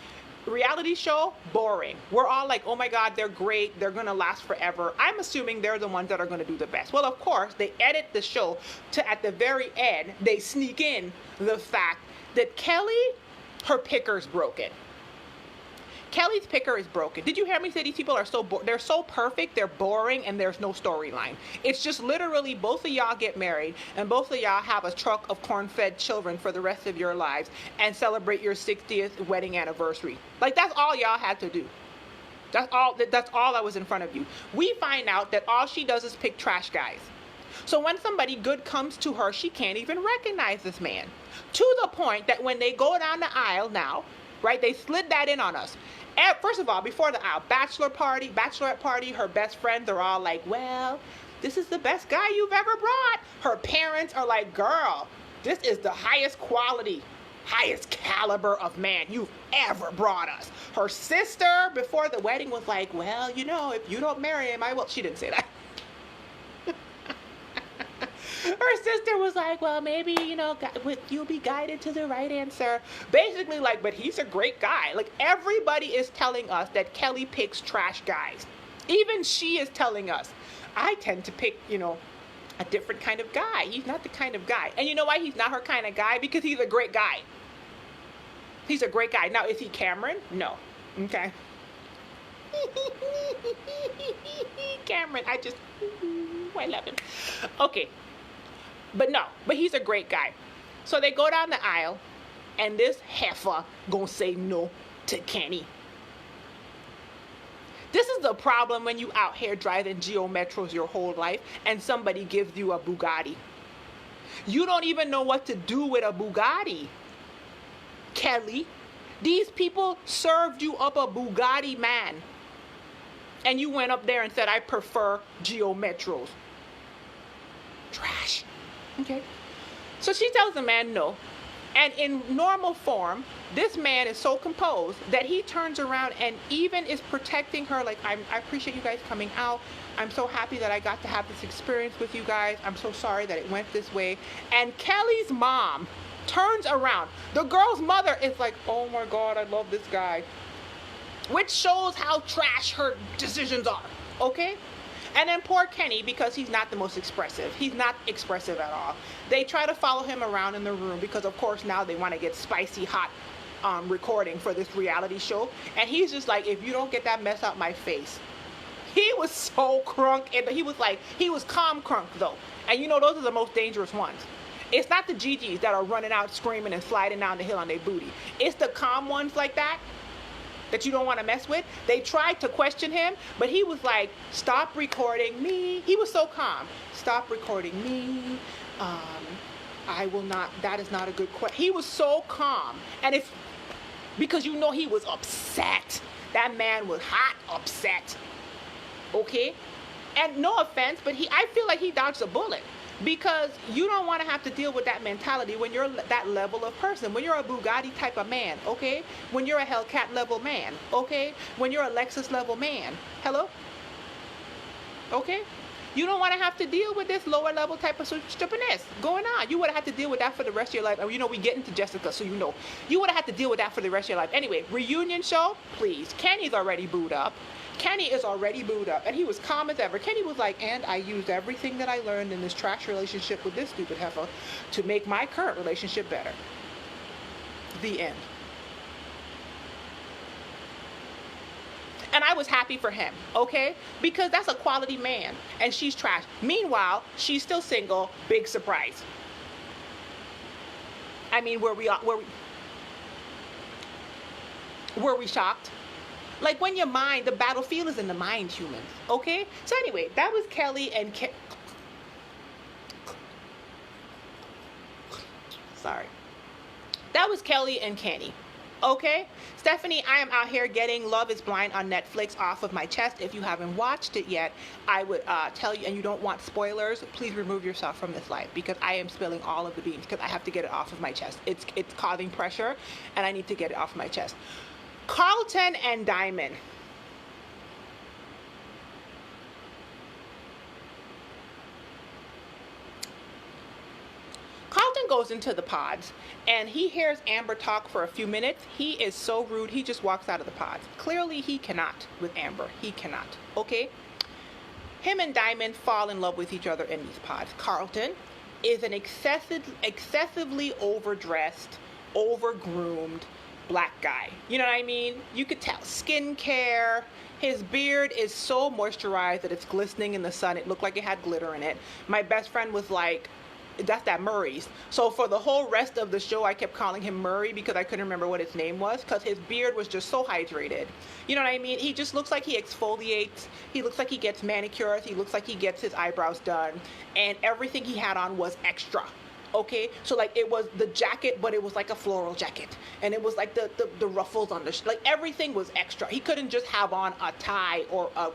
Reality show, boring. We're all like, oh my God, they're great. They're going to last forever. I'm assuming they're the ones that are going to do the best. Well, of course, they edit the show to, at the very end, they sneak in the fact that Kelly, her picker's broken. Kelly's picker is broken. Did you hear me say these people are they're so perfect, they're boring, and there's no storyline. It's just literally both of y'all get married, and both of y'all have a truck of corn-fed children for the rest of your lives, and celebrate your 60th wedding anniversary. Like, that's all y'all had to do. That's all that was in front of you. We find out that all she does is pick trash guys. So when somebody good comes to her, she can't even recognize this man. To the point that when they go down the aisle now, right, they slid that in on us. First of all, before the aisle, bachelorette party, her best friends are all like, well, this is the best guy you've ever brought. Her parents are like, girl, this is the highest quality, highest caliber of man you've ever brought us. Her sister, before the wedding, was like, well, you know, if you don't marry him, I will. She didn't say that. Her sister was like, well, maybe, you know, you'll be guided to the right answer. Basically, like, but he's a great guy. Like, everybody is telling us that Kelly picks trash guys. Even she is telling us, I tend to pick, you know, a different kind of guy. He's not the kind of guy. And you know why he's not her kind of guy? Because he's a great guy. He's a great guy. Now, is he Cameron? No. Okay. Cameron, I love him. Okay. But no, but he's a great guy. So they go down the aisle, and this heifer gonna say no to Kenny. This is the problem when you out here driving Geo Metros your whole life, and somebody gives you a Bugatti. You don't even know what to do with a Bugatti, Kelly. These people served you up a Bugatti, man. And you went up there and said, I prefer Geo Metros. Trash. Okay. So she tells the man no. And in normal form, this man is so composed that he turns around and even is protecting her. Like, I appreciate you guys coming out. I'm so happy that I got to have this experience with you guys. I'm so sorry that it went this way. And Kelly's mom turns around. The girl's mother is like, oh my God, I love this guy. Which shows how trash her decisions are. Okay? And then poor Kenny, because he's not the most expressive. He's not expressive at all. They try to follow him around in the room because, of course, now they want to get spicy hot recording for this reality show. And he's just like, if you don't get that mess out my face. He was so crunk. And he was calm crunk, though. And you know, those are the most dangerous ones. It's not the GGs that are running out screaming and sliding down the hill on their booty. It's the calm ones like that you don't want to mess with. They tried to question him, but he was like, stop recording me. He was so calm. Stop recording me. I will not, that is not a good question. He was so calm. And because you know he was upset. That man was hot upset. Okay? And no offense, but I feel like he dodged a bullet. Because you don't want to have to deal with that mentality when you're that level of person. When you're a Bugatti type of man, okay? When you're a Hellcat level man, okay? When you're a Lexus level man. Hello? Okay? You don't want to have to deal with this lower level type of stupidness going on. You would have had to deal with that for the rest of your life. And you know, we get into Jessica, so you know. You would have had to deal with that for the rest of your life. Anyway, reunion show, please. Kenny's already booed up. Kenny is already booed up, and he was calm as ever. Kenny was like, and I used everything that I learned in this trash relationship with this stupid heifer to make my current relationship better. The end. And I was happy for him, okay? Because that's a quality man, and she's trash. Meanwhile, she's still single. Big surprise. I mean, were we shocked? Like, when your mind, the battlefield is in the mind, humans, okay? So anyway, that was Kelly and That was Kelly and Kenny, okay? Stephanie, I am out here getting Love is Blind on Netflix off of my chest. If you haven't watched it yet, I would tell you, and you don't want spoilers, please remove yourself from this live, because I am spilling all of the beans, because I have to get it off of my chest. It's causing pressure, and I need to get it off of my chest. Carlton and Diamond. Carlton goes into the pods and he hears Amber talk for a few minutes. He is so rude. He just walks out of the pods. Clearly he cannot with Amber. He cannot. Okay? Him and Diamond fall in love with each other in these pods. Carlton is an excessively overdressed, overgroomed black guy. You know what I mean? You could tell. Skincare. His beard is so moisturized that it's glistening in the sun. It looked like it had glitter in it. My best friend was like, that's that Murray's. So for the whole rest of the show, I kept calling him Murray because I couldn't remember what his name was, because his beard was just so hydrated. You know what I mean? He just looks like he exfoliates. He looks like he gets manicures. He looks like he gets his eyebrows done. And everything he had on was extra. Okay, so like it was the jacket, but it was like a floral jacket, and it was like the ruffles on the like everything was extra. He couldn't just have on a tie or a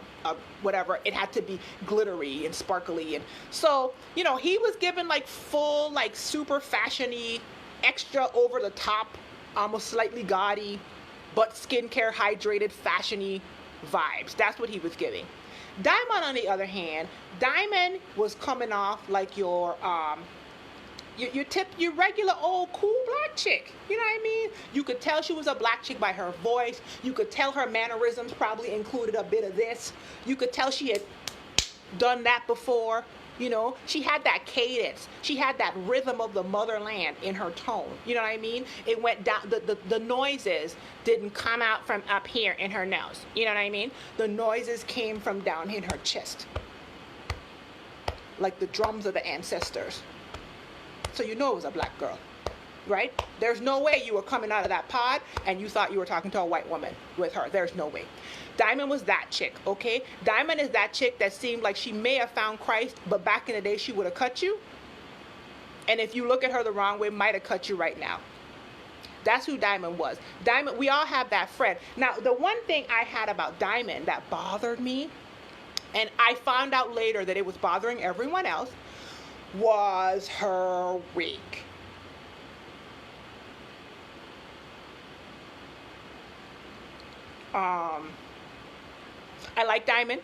whatever. It had to be glittery and sparkly, and so you know he was given like full like super fashiony, extra over the top, almost slightly gaudy, but skincare hydrated fashiony vibes. That's what he was giving. Diamond, on the other hand, Diamond was coming off like your your regular old cool black chick. You know what I mean? You could tell she was a black chick by her voice. You could tell her mannerisms probably included a bit of this. You could tell she had done that before. You know, she had that cadence. She had that rhythm of the motherland in her tone. You know what I mean? It went down, the noises didn't come out from up here in her nose. You know what I mean? The noises came from down in her chest. Like the drums of the ancestors. So you know it was a black girl, right? There's no way you were coming out of that pod and you thought you were talking to a white woman with her. There's no way. Diamond was that chick, okay? Diamond is that chick that seemed like she may have found Christ, but back in the day she would have cut you. And if you look at her the wrong way, might have cut you right now. That's who Diamond was. Diamond, we all have that friend. Now, the one thing I had about Diamond that bothered me, and I found out later that it was bothering everyone else, was her wig. I like Diamond,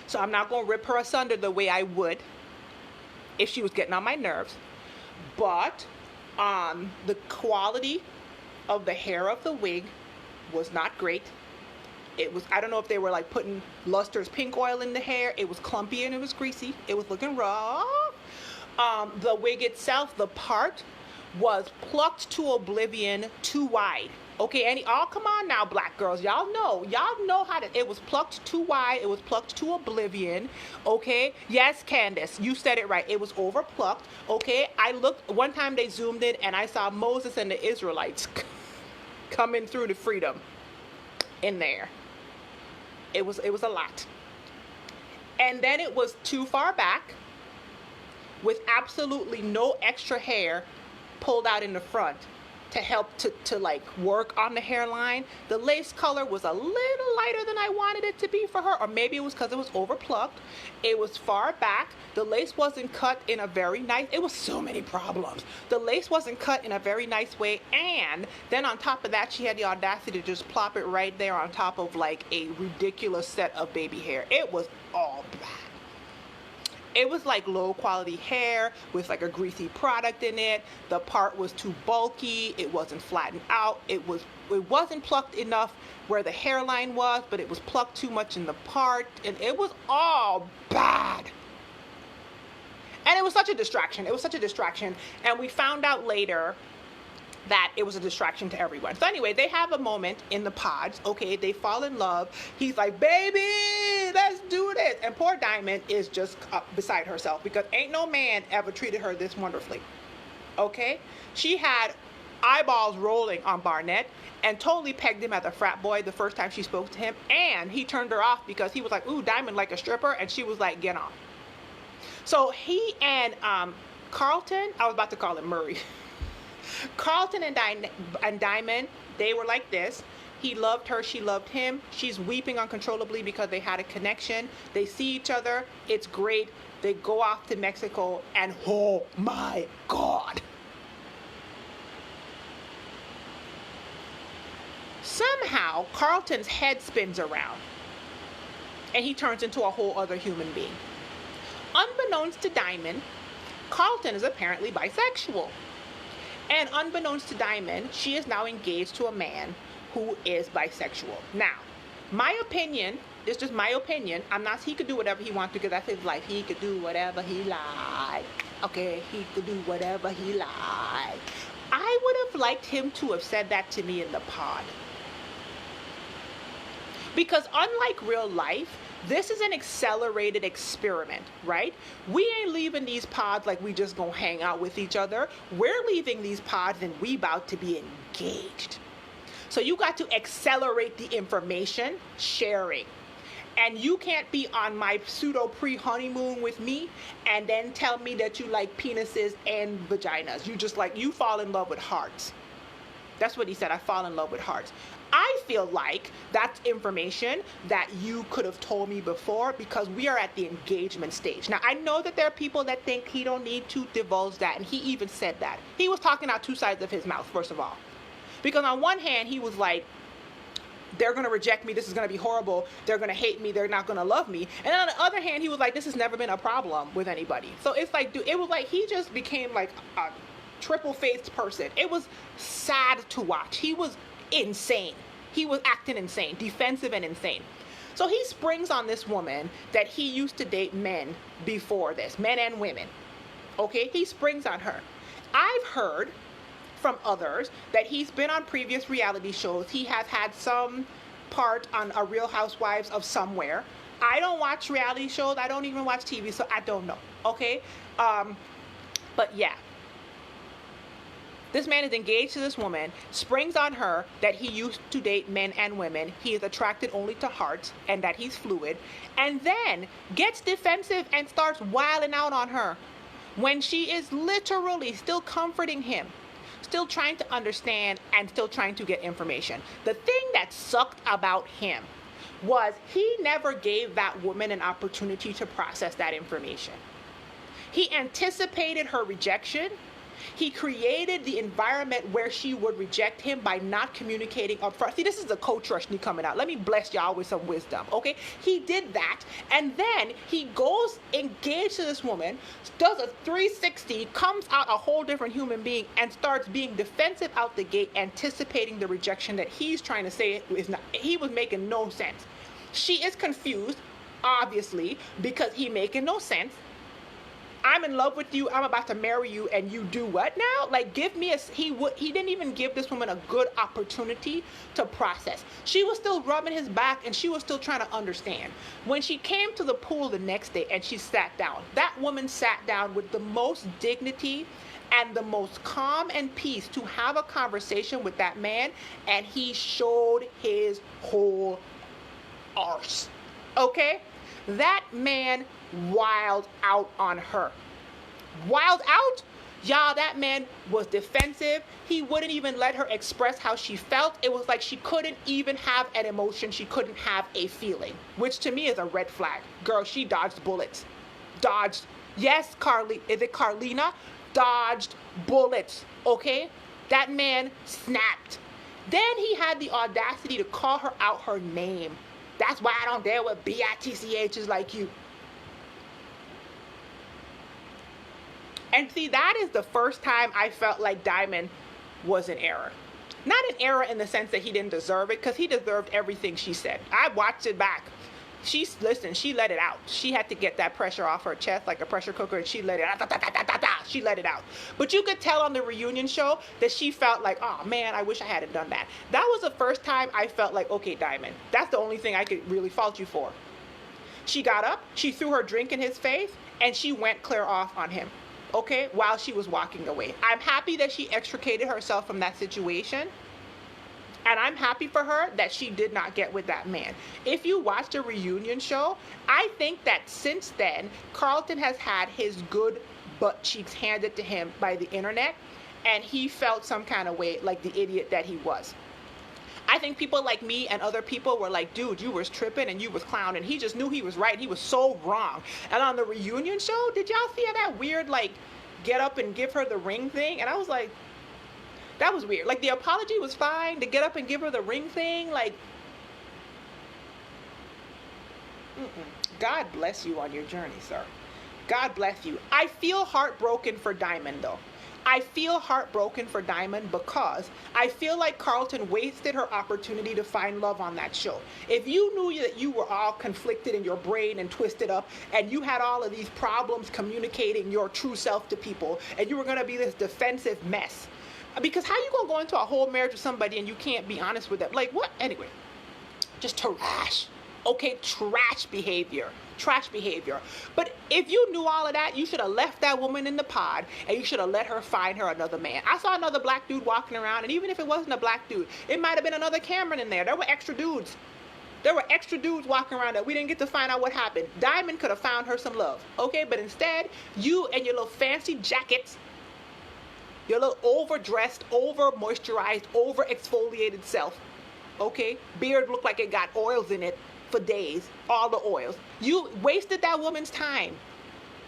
so I'm not going to rip her asunder the way I would if she was getting on my nerves. But the quality of the hair of the wig was not great. It was, I don't know if they were like putting Luster's pink oil in the hair. It was clumpy and it was greasy. It was looking rough. The wig itself, the part, was plucked to oblivion, too wide. Okay, come on now, black girls. Y'all know how to, it was plucked too wide. It was plucked to oblivion. Okay, yes, Candace, you said it right. It was over plucked. Okay, I looked, one time they zoomed in and I saw Moses and the Israelites coming through the freedom in there. It was a lot. And then it was too far back, with absolutely no extra hair pulled out in the front to help to like work on the hairline. The lace color was a little lighter than I wanted it to be for her, or maybe it was because it was over plucked. It was far back. The lace wasn't cut in a very nice, it was so many problems. The lace wasn't cut in a very nice way, and then on top of that, she had the audacity to just plop it right there on top of like a ridiculous set of baby hair. It was all bad. It was like low quality hair with like a greasy product in it. The part was too bulky. It wasn't flattened out. It wasn't plucked enough where the hairline was, but it was plucked too much in the part, and it was all bad. And it was such a distraction. It was such a distraction. And we found out later that it was a distraction to everyone. So anyway, they have a moment in the pods. Okay, they fall in love. He's like, baby, let's do this. And poor Diamond is just beside herself because ain't no man ever treated her this wonderfully. Okay? She had eyeballs rolling on Barnett and totally pegged him as a frat boy the first time she spoke to him. And he turned her off because he was like, ooh, Diamond like a stripper. And she was like, get on. So he and Carlton, I was about to call him Murray. Carlton and Diamond, they were like this. He loved her, she loved him. She's weeping uncontrollably because they had a connection. They see each other, it's great. They go off to Mexico, and oh my God. Somehow, Carlton's head spins around, and he turns into a whole other human being. Unbeknownst to Diamond, Carlton is apparently bisexual. And unbeknownst to Diamond, she is now engaged to a man who is bisexual. Now, my opinion, it's just my opinion. He could do whatever he wants because that's his life. He could do whatever he likes. Okay, he could do whatever he likes. I would have liked him to have said that to me in the pod. Because unlike real life, this is an accelerated experiment, right? We ain't leaving these pods like we just gonna hang out with each other. We're leaving these pods and we about to be engaged. So you got to accelerate the information sharing. And you can't be on my pseudo pre-honeymoon with me and then tell me that you like penises and vaginas. You fall in love with hearts. That's what he said. I fall in love with hearts. I feel like that's information that you could have told me before because we are at the engagement stage. Now, I know that there are people that think he don't need to divulge that, and he even said that. He was talking out two sides of his mouth, first of all. Because on one hand, he was like, they're going to reject me. This is going to be horrible. They're going to hate me. They're not going to love me. And on the other hand, he was like, this has never been a problem with anybody. So it's like, dude, it was like he just became like a triple-faced person. It was sad to watch. He was insane. He was acting insane, defensive and insane. So he springs on this woman that he used to date men before this, men and women. Okay, he springs on her. I've heard from others that he's been on previous reality shows. He has had some part on a Real Housewives of somewhere. I don't watch reality shows. I don't even watch TV, so I don't know. Okay, but yeah. This man is engaged to this woman, springs on her that he used to date men and women, he is attracted only to hearts, and that he's fluid, and then gets defensive and starts wilding out on her when she is literally still comforting him, still trying to understand, and still trying to get information. The thing that sucked about him was he never gave that woman an opportunity to process that information. He anticipated her rejection. He created the environment where she would reject him by not communicating up front. See, this is the coach Rushni coming out. Let me bless y'all with some wisdom, okay? He did that, and then he goes engaged to this woman, does a 360, comes out a whole different human being, and starts being defensive out the gate, anticipating the rejection that he's trying to say is not. He was making no sense. She is confused, obviously, because he making no sense. I'm in love with you, I'm about to marry you, and you do what now? Like, give me he didn't even give this woman a good opportunity to process. She was still rubbing his back, and she was still trying to understand. When she came to the pool the next day and she sat down, that woman sat down with the most dignity and the most calm and peace to have a conversation with that man, and he showed his whole arse. Okay? That man wild out on her. Wild out? Y'all, that man was defensive. He wouldn't even let her express how she felt. It was like she couldn't even have an emotion. She couldn't have a feeling, which to me is a red flag. Girl, she dodged bullets. Dodged. Yes, is it Carlina? Dodged bullets, okay? That man snapped. Then he had the audacity to call her out her name. That's why I don't dare with bitchs like you. And see, that is the first time I felt like Diamond was in error. Not in error in the sense that he didn't deserve it, because he deserved everything she said. I watched it back. She let it out. She had to get that pressure off her chest like a pressure cooker, and she let it out. She let it out. But you could tell on the reunion show that she felt like, oh man, I wish I hadn't done that. That was the first time I felt like, okay, Diamond, that's the only thing I could really fault you for. She got up, she threw her drink in his face, and she went clear off on him. Okay, while she was walking away. I'm happy that she extricated herself from that situation. And I'm happy for her that she did not get with that man. If you watch the reunion show, I think that since then, Carlton has had his good butt cheeks handed to him by the internet, and he felt some kind of way like the idiot that he was. I think people like me and other people were like, dude, you was tripping and you was clowning. He just knew he was right. He was so wrong. And on the reunion show, did y'all see that weird, like, get up and give her the ring thing? And I was like, that was weird. Like, the apology was fine. To get up and give her the ring thing, like, God bless you on your journey, sir. God bless you. I feel heartbroken for Diamond, though. I feel heartbroken for Diamond because I feel like Carlton wasted her opportunity to find love on that show. If you knew that you were all conflicted in your brain and twisted up, and you had all of these problems communicating your true self to people, and you were going to be this defensive mess, Because how you gonna go into a whole marriage with somebody and you can't be honest with them? Like what? Anyway, just trash. Okay, trash behavior. Trash behavior. But if you knew all of that, you should have left that woman in the pod and you should have let her find her another man. I saw another black dude walking around, and even if it wasn't a black dude, it might have been another Cameron in there. There were extra dudes. There were extra dudes walking around that we didn't get to find out what happened. Diamond could have found her some love. Okay, but instead, you and your little fancy jackets, your little overdressed, over moisturized, over exfoliated self, okay, beard looked like it got oils in it for days, all the oils. You wasted that woman's time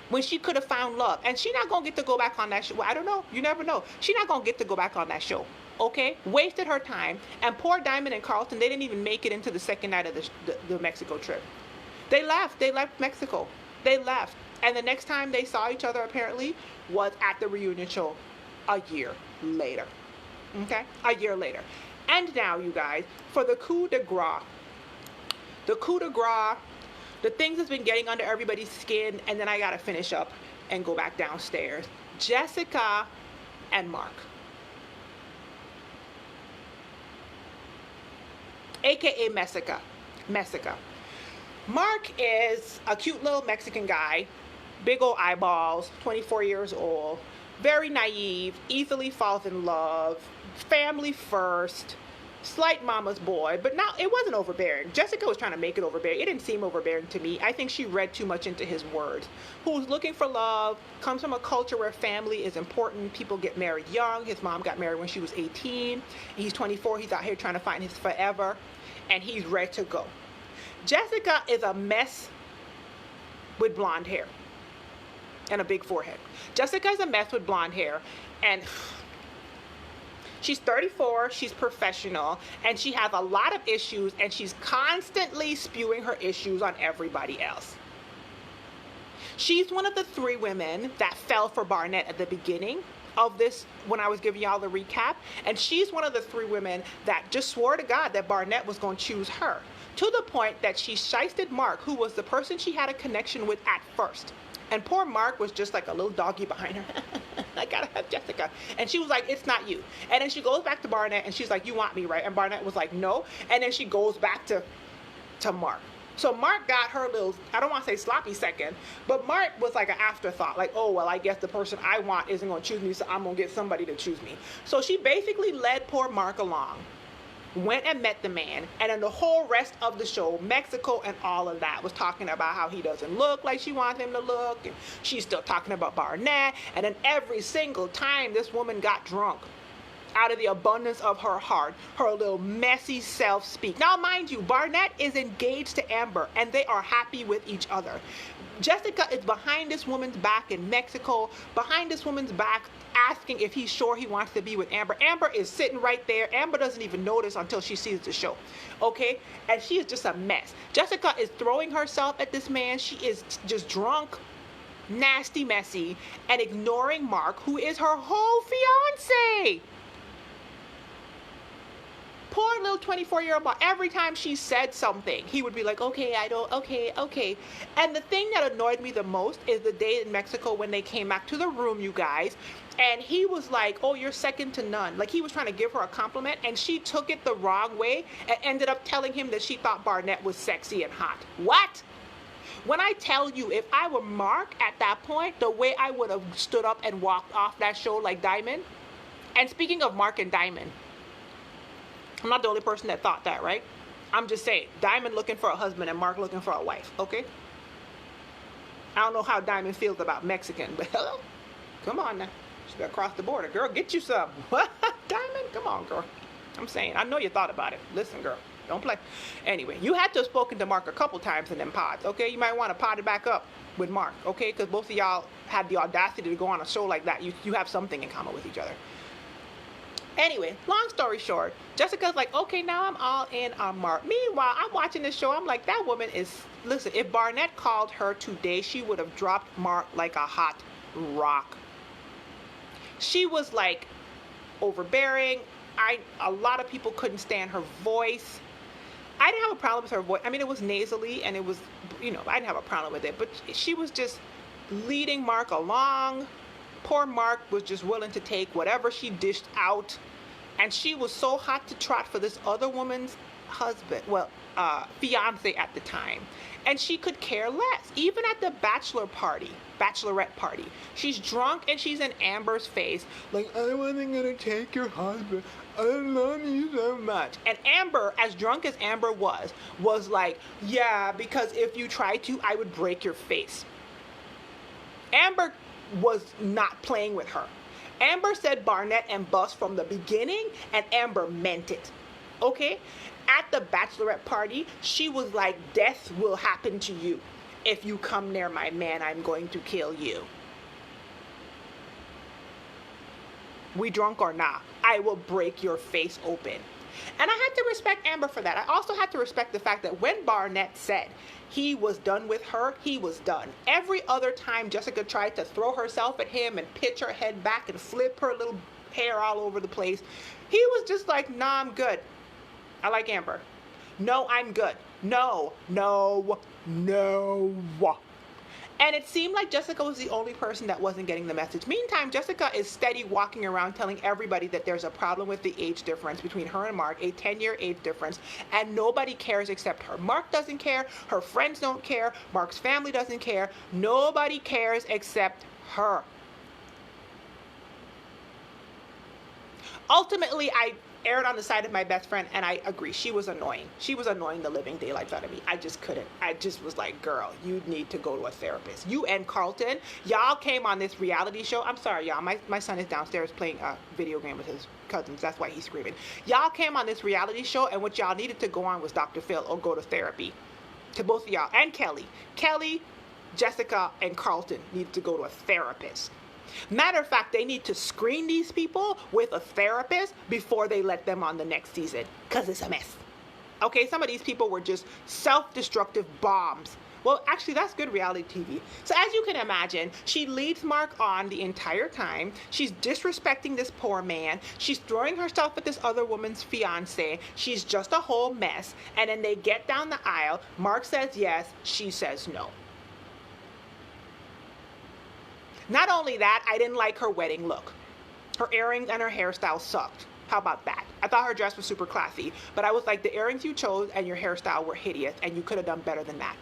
when she could have found love. And she's not going to get to go back on that show. Well, I don't know. You never know. She's not going to get to go back on that show. Okay? Wasted her time. And poor Diamond and Carlton, they didn't even make it into the second night of the Mexico trip. They left. They left Mexico. They left. And the next time they saw each other, apparently, was at the reunion show a year later. Okay? A year later. And now, you guys, for the coup de grace. The coup de grace, the things that's been getting under everybody's skin, and then I got to finish up and go back downstairs. Jessica and Mark. AKA Messica. Messica. Mark is a cute little Mexican guy, big old eyeballs, 24 years old, very naive, easily falls in love, family first, slight mama's boy, but now it wasn't overbearing. Jessica was trying to make it overbearing. It didn't seem overbearing to me. I think she read too much into his words. Who's looking for love, comes from a culture where family is important. People get married young. His mom got married when she was 18. He's 24. He's out here trying to find his forever, and he's ready to go. Jessica is a mess with blonde hair and a big forehead. Jessica is a mess with blonde hair, and she's 34, she's professional, and she has a lot of issues, and she's constantly spewing her issues on everybody else. She's one of the 3 women that fell for Barnett at the beginning of this, when I was giving y'all the recap, and she's one of the 3 women that just swore to God that Barnett was going to choose her, to the point that she shysted Mark, who was the person she had a connection with at first. And poor Mark was just like a little doggy behind her. I gotta have Jessica. And she was like, it's not you. And then she goes back to Barnett and she's like, you want me, right? And Barnett was like, no. And then she goes back to Mark. So Mark got her little, I don't want to say sloppy second, but Mark was like an afterthought. Like, oh, well, I guess the person I want isn't going to choose me, so I'm going to get somebody to choose me. So she basically led poor Mark along, went and met the man, and then the whole rest of the show, Mexico and all of that, was talking about how he doesn't look like she wants him to look, and she's still talking about Barnett, and then every single time this woman got drunk, out of the abundance of her heart, her little messy self speak. Now, mind you, Barnett is engaged to Amber, and they are happy with each other. Jessica is behind this woman's back in Mexico, behind this woman's back, asking if he's sure he wants to be with Amber. Amber is sitting right there. Amber doesn't even notice until she sees the show. Okay? And she is just a mess. Jessica is throwing herself at this man. She is just drunk, nasty, messy, and ignoring Mark, who is her whole fiance. Poor little 24-year-old boy. Every time she said something, he would be like, okay, okay. And the thing that annoyed me the most is the day in Mexico when they came back to the room, you guys, and he was like, oh, you're second to none. Like, he was trying to give her a compliment, and she took it the wrong way and ended up telling him that she thought Barnett was sexy and hot. What? When I tell you, if I were Mark at that point, the way I would have stood up and walked off that show like Diamond. And speaking of Mark and Diamond, I'm not the only person that thought that, right? I'm just saying, Diamond looking for a husband and Mark looking for a wife, okay? I don't know how Diamond feels about Mexican, but hello? Come on now. She's got to cross the border. Girl, get you some. What? Diamond? Come on, girl. I'm saying, I know you thought about it. Listen, girl, don't play. Anyway, you had to have spoken to Mark a couple times in them pods, okay? You might want to pod it back up with Mark, okay? Because both of y'all had the audacity to go on a show like that. You have something in common with each other. Anyway, long story short, Jessica's like, okay, now I'm all in on Mark. Meanwhile, I'm watching this show. I'm like, that woman is, listen, if Barnett called her today, she would have dropped Mark like a hot rock. She was like overbearing. A lot of people couldn't stand her voice. I didn't have a problem with her voice. I mean, it was nasally and it was, I didn't have a problem with it. But she was just leading Mark along. Poor Mark was just willing to take whatever she dished out. And she was so hot to trot for this other woman's husband, well, fiance at the time. And she could care less. Even at the bachelorette party, she's drunk and she's in Amber's face, like, I wasn't gonna take your husband. I love you so much. And Amber, as drunk as Amber was like, yeah, because if you try to, I would break your face. Amber was not playing with her. Amber said Barnett and bust from the beginning, and Amber meant it. Okay? At the bachelorette party, she was like, death will happen to you. If you come near my man, I'm going to kill you. We drunk or not, I will break your face open. And I had to respect Amber for that. I also had to respect the fact that when Barnett said he was done with her, he was done. Every other time Jessica tried to throw herself at him and pitch her head back and flip her little hair all over the place, he was just like, nah, I'm good. I like Amber. No, I'm good. No. And it seemed like Jessica was the only person that wasn't getting the message. Meantime, Jessica is steady walking around telling everybody that there's a problem with the age difference between her and Mark, a 10-year age difference, and nobody cares except her. Mark doesn't care. Her friends don't care. Mark's family doesn't care. Nobody cares except her. Ultimately, I erred on the side of my best friend, and I agree. She was annoying. She was annoying the living daylights out of me. I just couldn't. I just was like, girl, you need to go to a therapist. You and Carlton, y'all came on this reality show. I'm sorry, y'all. My son is downstairs playing a video game with his cousins. That's why he's screaming. Y'all came on this reality show, and what y'all needed to go on was Dr. Phil or go to therapy. To both of y'all. And Kelly. Kelly, Jessica, and Carlton needed to go to a therapist. Matter of fact, they need to screen these people with a therapist before they let them on the next season, because it's a mess. Okay, some of these people were just self-destructive bombs. Well, actually, that's good reality TV. So as you can imagine, she leads Mark on the entire time. She's disrespecting this poor man. She's throwing herself at this other woman's fiance. She's just a whole mess. And then they get down the aisle. Mark says yes. She says no. Not only that, I didn't like her wedding look. Her earrings and her hairstyle sucked. How about that? I thought her dress was super classy, but I was like, the earrings you chose and your hairstyle were hideous, and you could have done better than that.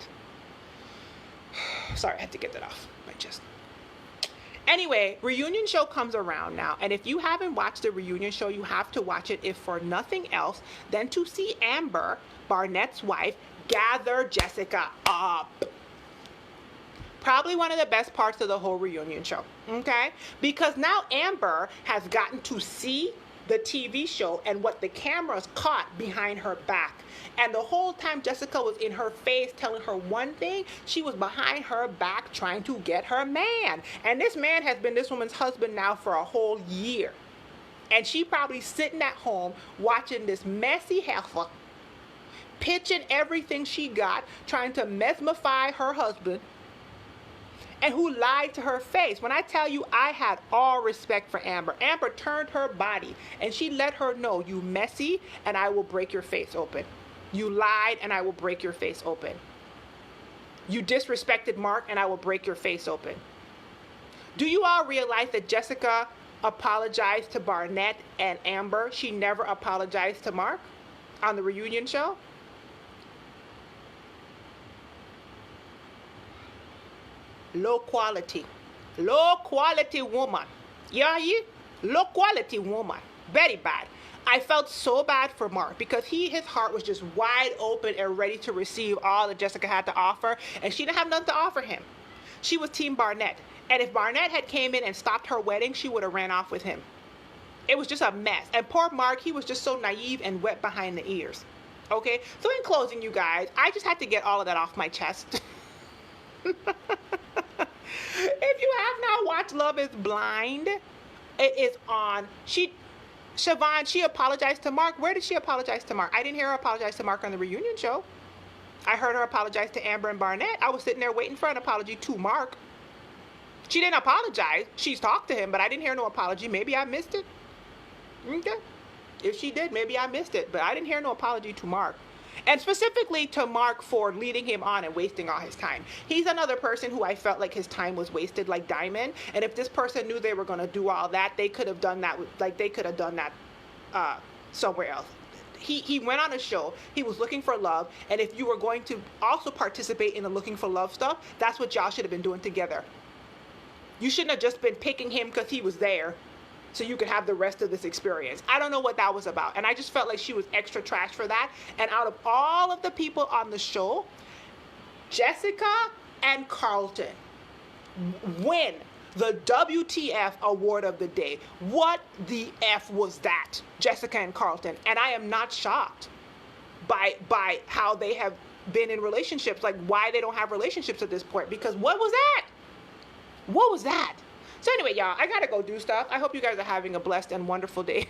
Sorry, I had to get that off my chest. Anyway, reunion show comes around now, and if you haven't watched the reunion show, you have to watch it, if for nothing else than to see Amber, Barnett's wife, gather Jessica up. Probably one of the best parts of the whole reunion show, okay? Because now Amber has gotten to see the TV show and what the cameras caught behind her back. And the whole time Jessica was in her face telling her one thing, she was behind her back trying to get her man. And this man has been this woman's husband now for a whole year. And she probably sitting at home watching this messy heifer pitching everything she got, trying to mesmerify her husband, and who lied to her face. When I tell you, I had all respect for Amber. Amber turned her body, and she let her know, you messy, and I will break your face open. You lied, and I will break your face open. You disrespected Mark, and I will break your face open. Do you all realize that Jessica apologized to Barnett and Amber? She never apologized to Mark on the reunion show? Low quality woman. Yeah, low quality woman. Very bad. I felt so bad for Mark because his heart was just wide open and ready to receive all that Jessica had to offer, and she didn't have nothing to offer him. She was Team Barnett, and if Barnett had came in and stopped her wedding, she would have ran off with him. It was just a mess. And poor Mark, he was just so naive and wet behind the ears. Okay, so in closing, you guys, I just had to get all of that off my chest. If you have not watched Love is Blind, it is on. Siobhan, she apologized to Mark. Where did she apologize to Mark? I didn't hear her apologize to Mark on the reunion show. I heard her apologize to Amber and Barnett. I was sitting there waiting for an apology to Mark. She didn't apologize. She's talked to him, but I didn't hear no apology. Maybe I missed it. Okay. If she did, maybe I missed it. But I didn't hear no apology to Mark. And specifically to Mark for leading him on and wasting all his time. He's another person who I felt like his time was wasted, like Diamond. And if this person knew they were going to do all that, they could have done that. They could have done that somewhere else. He went on a show. He was looking for love. And if you were going to also participate in the looking for love stuff, that's what y'all should have been doing together. You shouldn't have just been picking him because he was there so you could have the rest of this experience. I don't know what that was about. And I just felt like she was extra trash for that. And out of all of the people on the show, Jessica and Carlton win the WTF award of the day. What the F was that? Jessica and Carlton. And I am not shocked by how they have been in relationships, like why they don't have relationships at this point. Because what was that? What was that? So anyway, y'all, I gotta go do stuff. I hope you guys are having a blessed and wonderful day.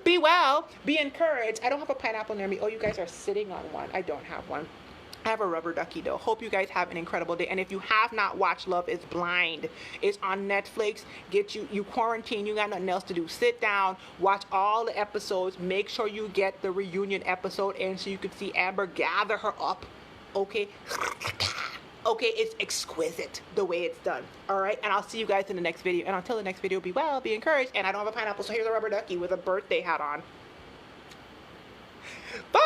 Be well, be encouraged. I don't have a pineapple near me. Oh, you guys are sitting on one. I don't have one. I have a rubber ducky though. Hope you guys have an incredible day. And if you have not watched Love is Blind, it's on Netflix. You quarantine, you got nothing else to do. Sit down, watch all the episodes. Make sure you get the reunion episode in so you can see Amber gather her up. Okay? Okay, it's exquisite the way it's done. All right, and I'll see you guys in the next video. And until the next video, be well, be encouraged. And I don't have a pineapple, so here's a rubber ducky with a birthday hat on. Bye.